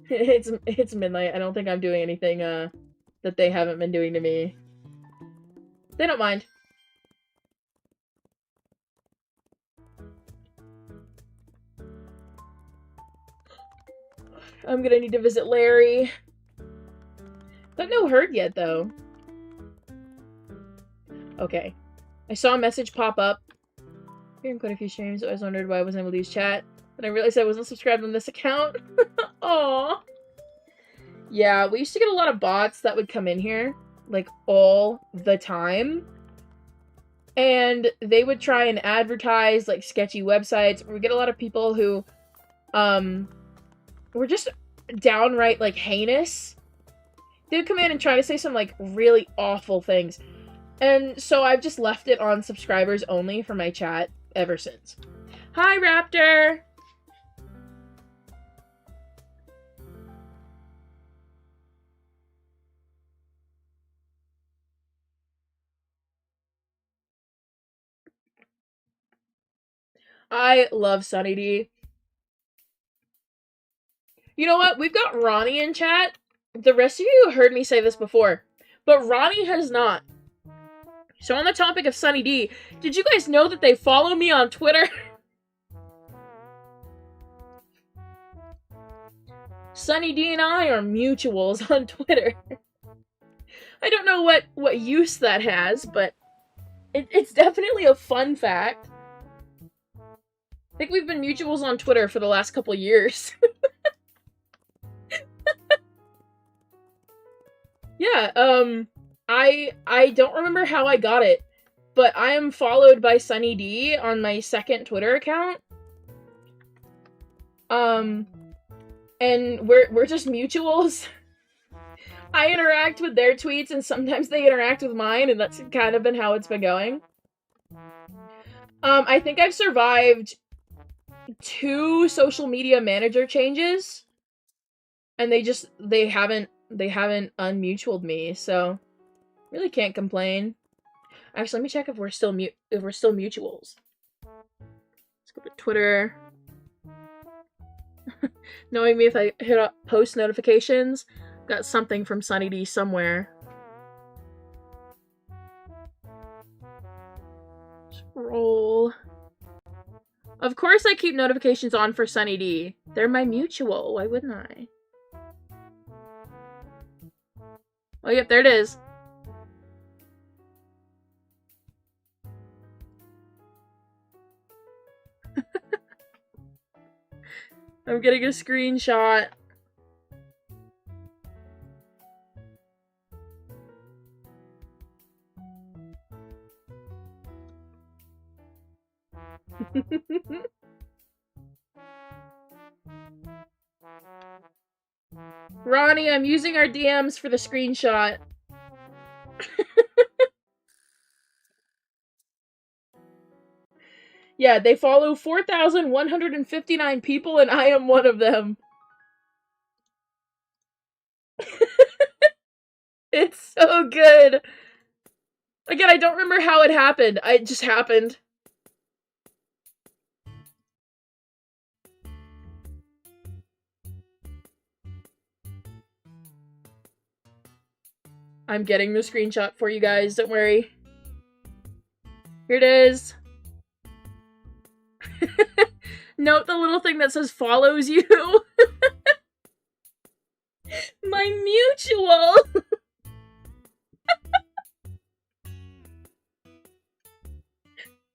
It's midnight. I don't think I'm doing anything that they haven't been doing to me. They don't mind. I'm gonna need to visit Larry. Got no herd yet, though. Okay. I saw a message pop up. Here in quite a few streams, I always wondered why I wasn't able to use chat. Then I realized I wasn't subscribed on this account. Aww. Yeah, we used to get a lot of bots that would come in here, like, all the time. And they would try and advertise, like, sketchy websites. We get a lot of people who, were just downright, like, heinous. They would come in and try to say some, like, really awful things. And so I've just left it on subscribers only for my chat ever since. Hi, Raptor! I love Sunny D. You know what? We've got Ronnie in chat. The rest of you heard me say this before, but Ronnie has not. So on the topic of Sunny D, did you guys know that they follow me on Twitter? Sunny D and I are mutuals on Twitter. I don't know what use that has, but it's definitely a fun fact. I think we've been mutuals on Twitter for the last couple years. Yeah, I don't remember how I got it, but I am followed by Sunny D on my second Twitter account. And we're just mutuals. I interact with their tweets, and sometimes they interact with mine, and that's kind of been how it's been going. I think I've survived 2 social media manager changes, and they haven't unmutualed me, so really can't complain. Actually, let me check if we're still mutuals. Let's go to Twitter. Knowing me, if I hit up post notifications, got something from Sunny D somewhere. Scroll. Of course I keep notifications on for Sunny D. They're my mutual. Why wouldn't I? Oh, yep, there it is. I'm getting a screenshot. Ronnie, I'm using our DMs for the screenshot. Yeah, they follow 4,159 people, and I am one of them. It's so good. Again, I don't remember how it happened. It just happened. I'm getting the screenshot for you guys, don't worry. Here it is. Note the little thing that says follows you. My mutual.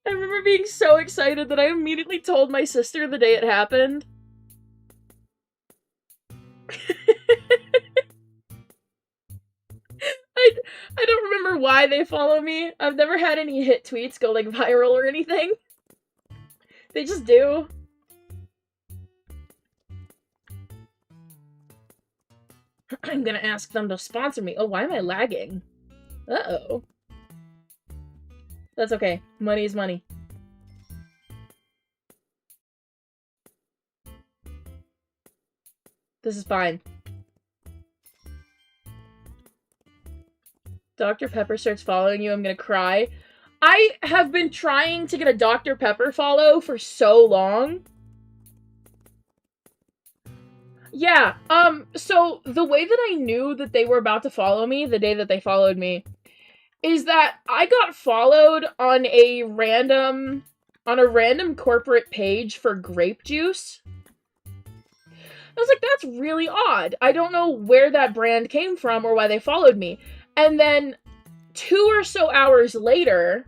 I remember being so excited that I immediately told my sister the day it happened. I don't remember why they follow me. I've never had any hit tweets go, like, viral or anything. They just do. I'm gonna ask them to sponsor me. Oh, why am I lagging? Uh-oh. That's okay. Money is money. This is fine. Dr. Pepper starts following you, I'm gonna cry. I have been trying to get a Dr. Pepper follow for so long. Yeah, so the way that I knew that they were about to follow me, the day that they followed me, is that I got followed on a random corporate page for grape juice. I was like, that's really odd. I don't know where that brand came from or why they followed me. And then 2 or so hours later,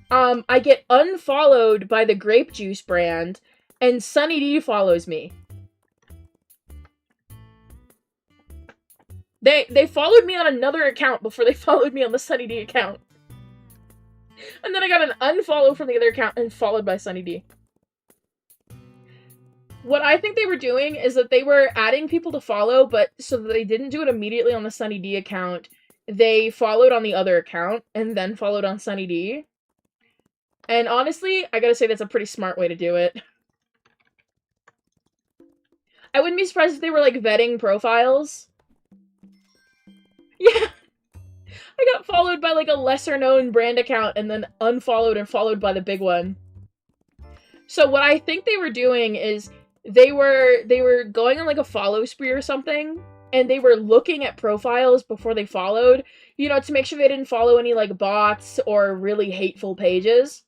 I get unfollowed by the grape juice brand, and Sunny D follows me. They followed me on another account before they followed me on the Sunny D account. And then I got an unfollow from the other account and followed by Sunny D. What I think they were doing is that they were adding people to follow, but so that they didn't do it immediately on the Sunny D account, they followed on the other account and then followed on Sunny D. And honestly, I gotta say that's a pretty smart way to do it. I wouldn't be surprised if they were, like, vetting profiles. Yeah. I got followed by, like, a lesser-known brand account and then unfollowed and followed by the big one. So what I think they were doing is they were going on, like, a follow spree or something, and they were looking at profiles before they followed, you know, to make sure they didn't follow any, like, bots or really hateful pages.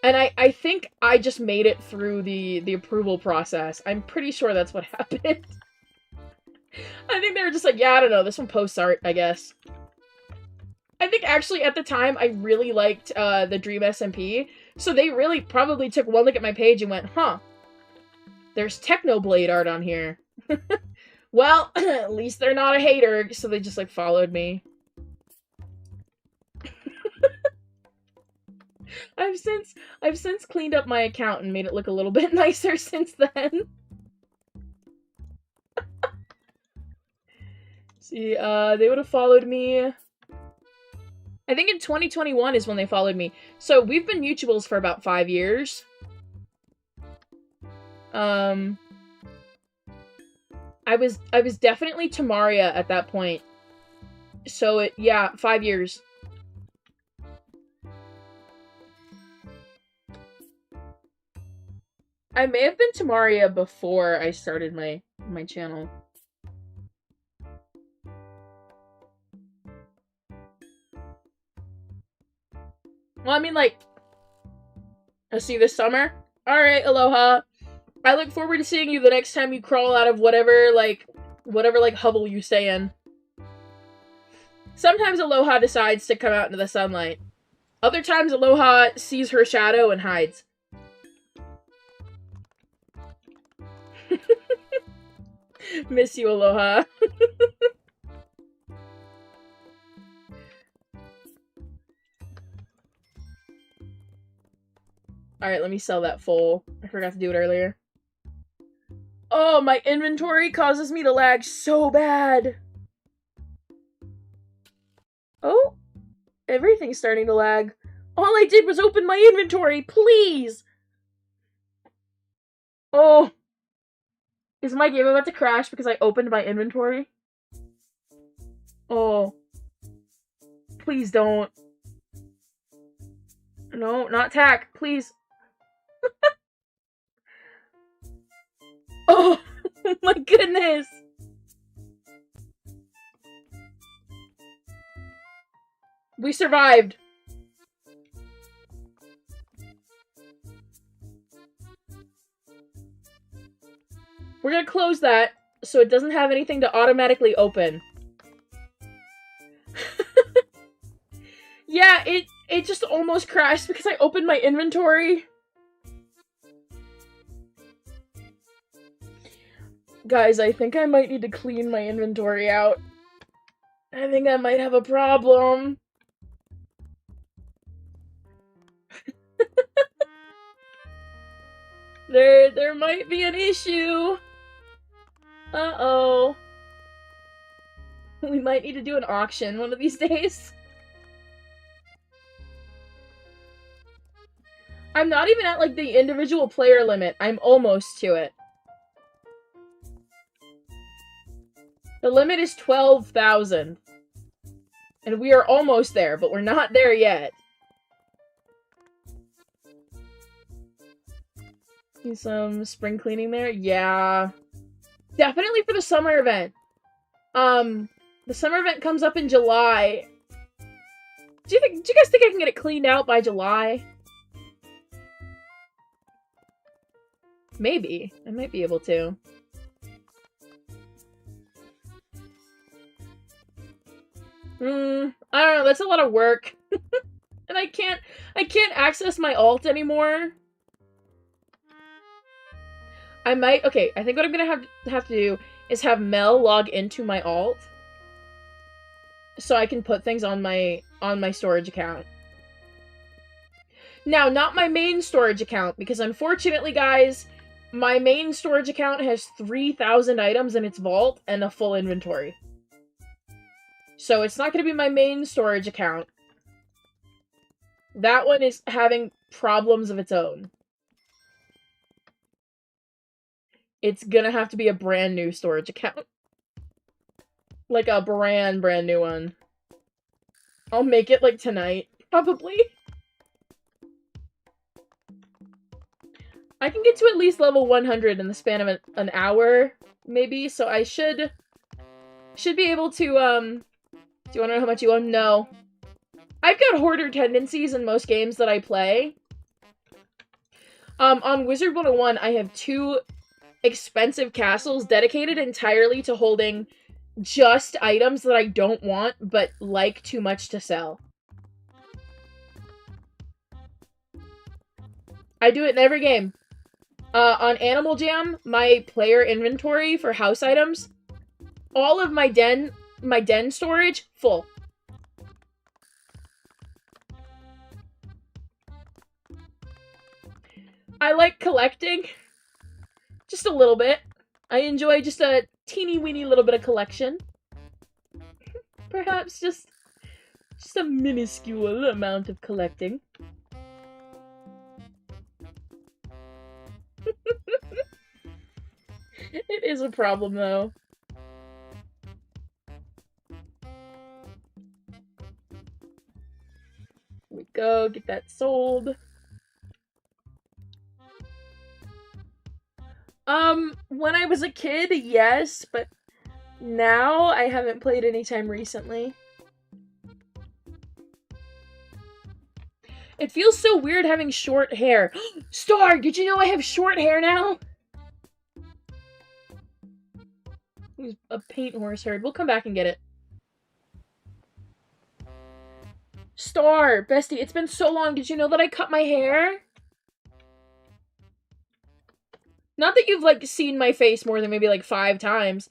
And I think I just made it through the approval process. I'm pretty sure that's what happened. I think they were just like, yeah, I don't know, this one posts art, I guess. I think actually at the time I really liked the Dream SMP, so they really probably took one look at my page and went, huh, there's Technoblade art on here. Well, at least they're not a hater, so they just, like, followed me. I've since cleaned up my account and made it look a little bit nicer since then. See, they would have followed me. I think in 2021 is when they followed me. So we've been mutuals for about 5 years. I was definitely Temariaaa at that point. So yeah, 5 years. I may have been Temariaaa before I started my channel. Well, I mean, like, I'll see you this summer. Alright, aloha. I look forward to seeing you the next time you crawl out of whatever hovel you stay in. Sometimes Aloha decides to come out into the sunlight. Other times Aloha sees her shadow and hides. Miss you, Aloha. Alright, let me sell that full. I forgot to do it earlier. Oh, my inventory causes me to lag so bad. Oh, everything's starting to lag. All I did was open my inventory, please! Oh. Is my game about to crash because I opened my inventory? Oh. Please don't. No, not tack, please. Oh, my goodness! We survived. We're gonna close that so it doesn't have anything to automatically open. Yeah, it just almost crashed because I opened my inventory. Guys, I think I might need to clean my inventory out. I think I might have a problem. There might be an issue. Uh-oh. We might need to do an auction one of these days. I'm not even at, like, the individual player limit. I'm almost to it. The limit is 12,000. And we are almost there, but we're not there yet. Need some spring cleaning there? Yeah. Definitely for the summer event. The summer event comes up in July. Do you guys think I can get it cleaned out by July? Maybe. I might be able to. I don't know, that's a lot of work. And I can't access my alt anymore. Okay, I think what I'm gonna have to do is have Mel log into my alt so I can put things on my storage account. Now, not my main storage account, because unfortunately, guys, my main storage account has 3,000 items in its vault and a full inventory. So it's not going to be my main storage account. That one is having problems of its own. It's gonna have to be a brand new storage account. Like a brand new one. I'll make it, like, tonight, probably. I can get to at least level 100 in the span of an hour, maybe, so I should be able to, do you want to know how much you own? No. I've got hoarder tendencies in most games that I play. On Wizard 101, I have 2 expensive castles dedicated entirely to holding just items that I don't want, but like too much to sell. I do it in every game. On Animal Jam, my player inventory for house items all of my den storage full. I like collecting. Just a little bit. I enjoy just a teeny weeny little bit of collection. Perhaps just a minuscule amount of collecting. It is a problem, though. Here we go, get that sold. When I was a kid, yes, but now I haven't played anytime recently. It feels so weird having short hair. Star, did you know I have short hair now? There's a paint horse herd. We'll come back and get it. Star, bestie, it's been so long. Did you know that I cut my hair? Not that you've, like, seen my face more than maybe, like, 5 times.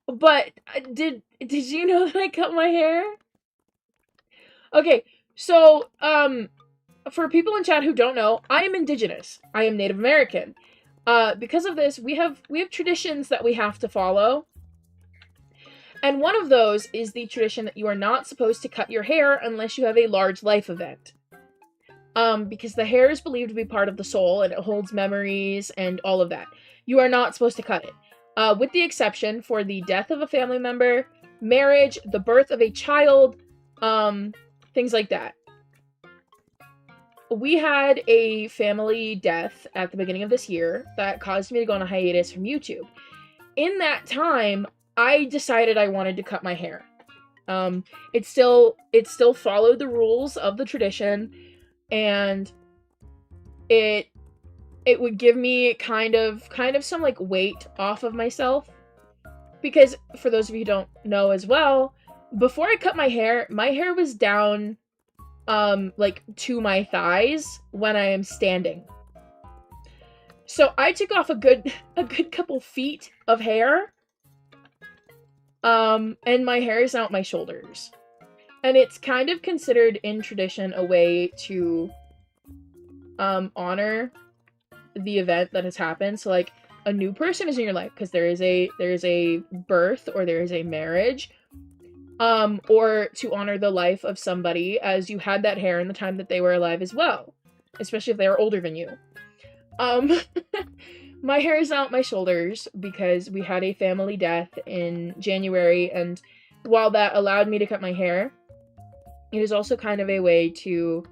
But, did you know that I cut my hair? Okay, so, for people in chat who don't know, I am indigenous. I am Native American. Because of this, we have traditions that we have to follow. And one of those is the tradition that you are not supposed to cut your hair unless you have a large life event. Because the hair is believed to be part of the soul, and it holds memories and all of that. You are not supposed to cut it. With the exception for the death of a family member, marriage, the birth of a child, things like that. We had a family death at the beginning of this year that caused me to go on a hiatus from YouTube. In that time, I decided I wanted to cut my hair. It still followed the rules of the tradition, and it would give me kind of some, like, weight off of myself. Because, for those of you who don't know as well, before I cut my hair was down, like, to my thighs when I am standing. So I took off a good couple feet of hair, and my hair is out my shoulders. And it's kind of considered in tradition a way to honor the event that has happened. So, like, a new person is in your life because there is a birth or there is a marriage, or to honor the life of somebody as you had that hair in the time that they were alive as well, especially if they are older than you. My hair is out my shoulders because we had a family death in January, and while that allowed me to cut my hair, it is also kind of a way to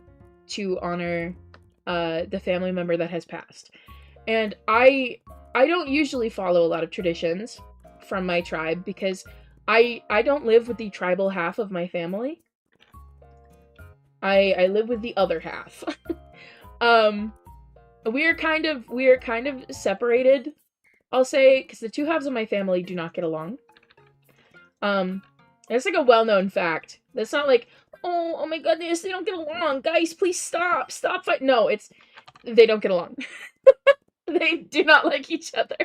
honor the family member that has passed. And I don't usually follow a lot of traditions from my tribe because I don't live with the tribal half of my family. I live with the other half. We are kind of separated, I'll say, because the two halves of my family do not get along. That's like a well-known fact. That's not like, oh my goodness, they don't get along. Guys, please stop fighting. No, they don't get along. They do not like each other.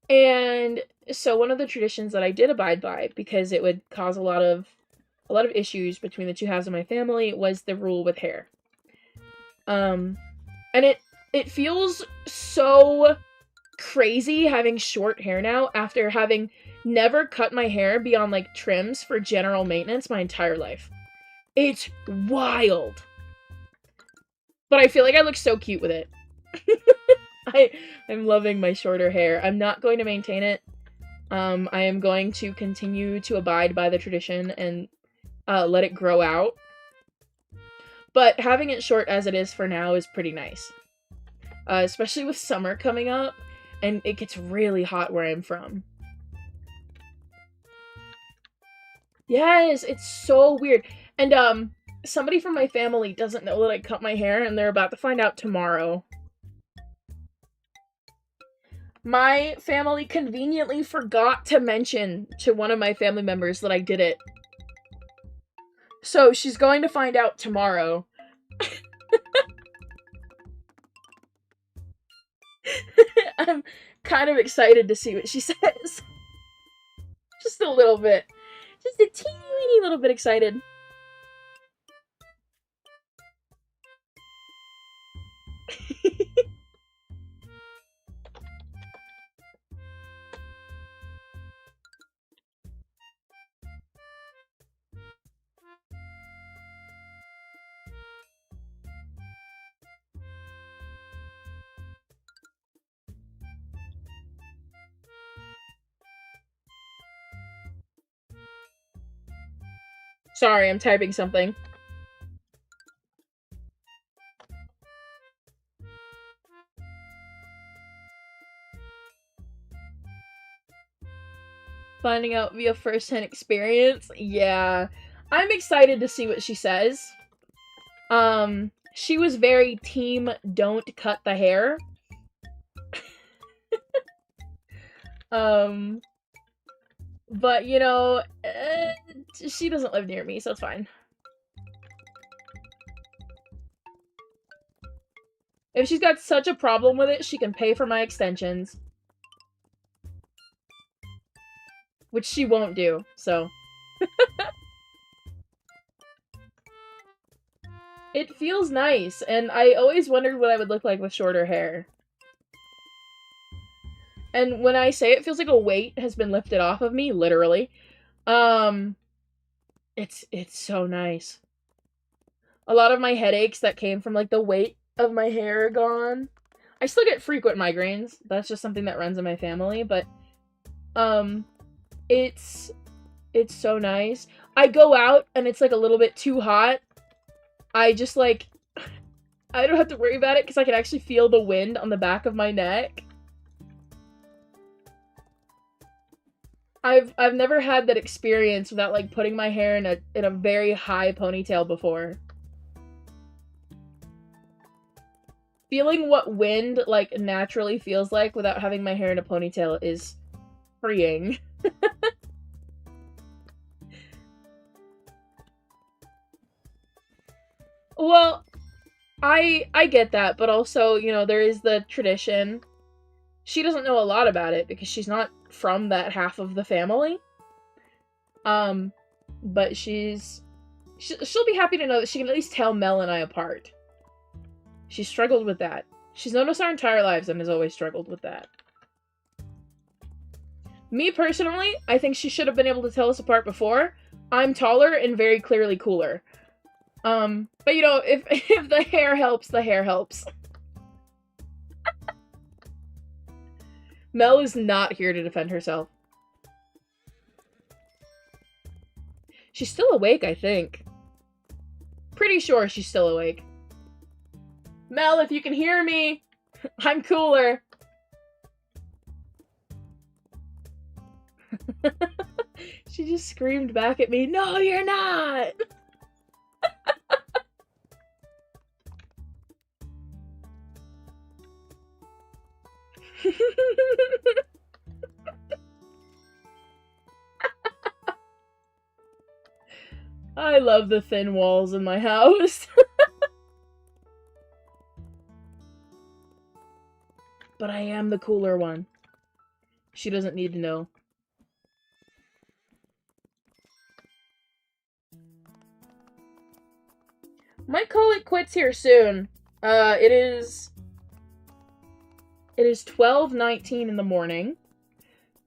And so one of the traditions that I did abide by, because it would cause a lot of issues between the two halves of my family, was the rule with hair. And it feels so crazy having short hair now after having never cut my hair beyond, like, trims for general maintenance my entire life. It's wild. But I feel like I look so cute with it. I'm loving my shorter hair. I'm not going to maintain it. I am going to continue to abide by the tradition and let it grow out. But having it short as it is for now is pretty nice. Especially with summer coming up, and it gets really hot where I'm from. Yes, it's so weird. And, somebody from my family doesn't know that I cut my hair, and they're about to find out tomorrow. My family conveniently forgot to mention to one of my family members that I did it. So she's going to find out tomorrow. kind of excited to see what she says. Just a little bit. Just a teeny little bit excited. Sorry, I'm typing something. Finding out via first-hand experience? Yeah. I'm excited to see what she says. She was very team don't cut the hair. But, you know, she doesn't live near me, so it's fine. If she's got such a problem with it, she can pay for my extensions. Which she won't do, so. It feels nice, and I always wondered what I would look like with shorter hair. And when I say it feels like a weight has been lifted off of me, literally, it's so nice. A lot of my headaches that came from, like, the weight of my hair are gone. I still get frequent migraines. That's just something that runs in my family, but, it's so nice. I go out, and it's, like, a little bit too hot. I just, like, I don't have to worry about it, because I can actually feel the wind on the back of my neck. I've never had that experience without, like, putting my hair in a very high ponytail before. Feeling what wind, like, naturally feels like without having my hair in a ponytail is freeing. Well, I get that, but also, you know, there is the tradition. She doesn't know a lot about it because she's not from that half of the family. But she'll be happy to know that she can at least tell Mel and I apart. She struggled with that. She's known us our entire lives and has always struggled with that. Me personally, I think she should have been able to tell us apart before. I'm taller and very clearly cooler. But you know, if the hair helps, the hair helps. Mel is not here to defend herself. She's still awake, I think. Pretty sure she's still awake. Mel, if you can hear me, I'm cooler. She just screamed back at me, "No, you're not!" I love the thin walls in my house. But I am the cooler one. She doesn't need to know. Might call it quits here soon. It is 12:19 in the morning,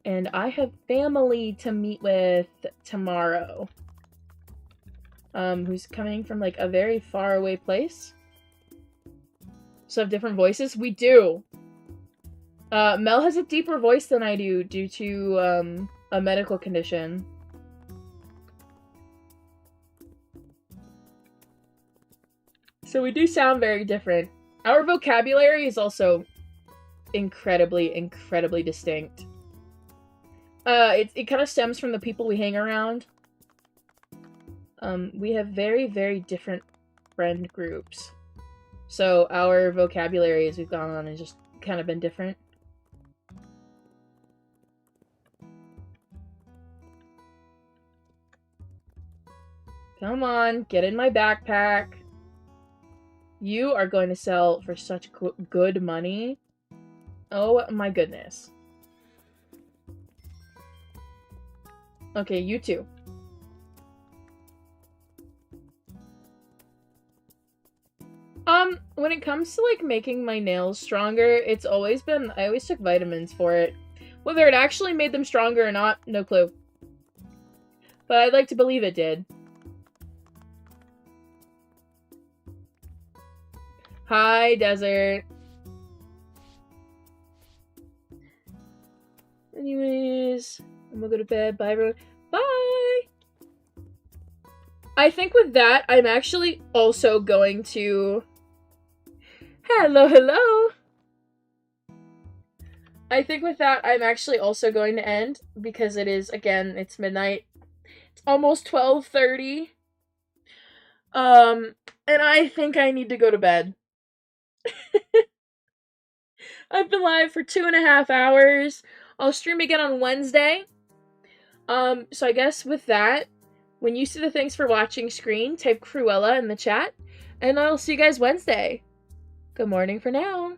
and I have family to meet with tomorrow. Who's coming from, like, a very far away place. So have different voices? We do! Mel has a deeper voice than I do due to, a medical condition. So we do sound very different. Our vocabulary is also incredibly, incredibly distinct. It kind of stems from the people we hang around. We have very, very different friend groups. So our vocabulary as we've gone on has just kind of been different. Come on, get in my backpack. You are going to sell for such good money. Oh my goodness. Okay, you too. When it comes to, like, making my nails stronger, it's always been, I always took vitamins for it. Whether it actually made them stronger or not, no clue. But I'd like to believe it did. Hi, Desert. Anyways, I'm gonna go to bed. Bye, everyone. Bye! I think with that, I'm actually also going to... Hello, hello! I think with that, I'm actually also going to end, because it is, again, it's midnight. It's almost 12:30. And I think I need to go to bed. I've been live for 2.5 hours. I'll stream again on Wednesday. So I guess with that, when you see the thanks for watching screen, type Cruella in the chat, and I'll see you guys Wednesday. Good morning for now.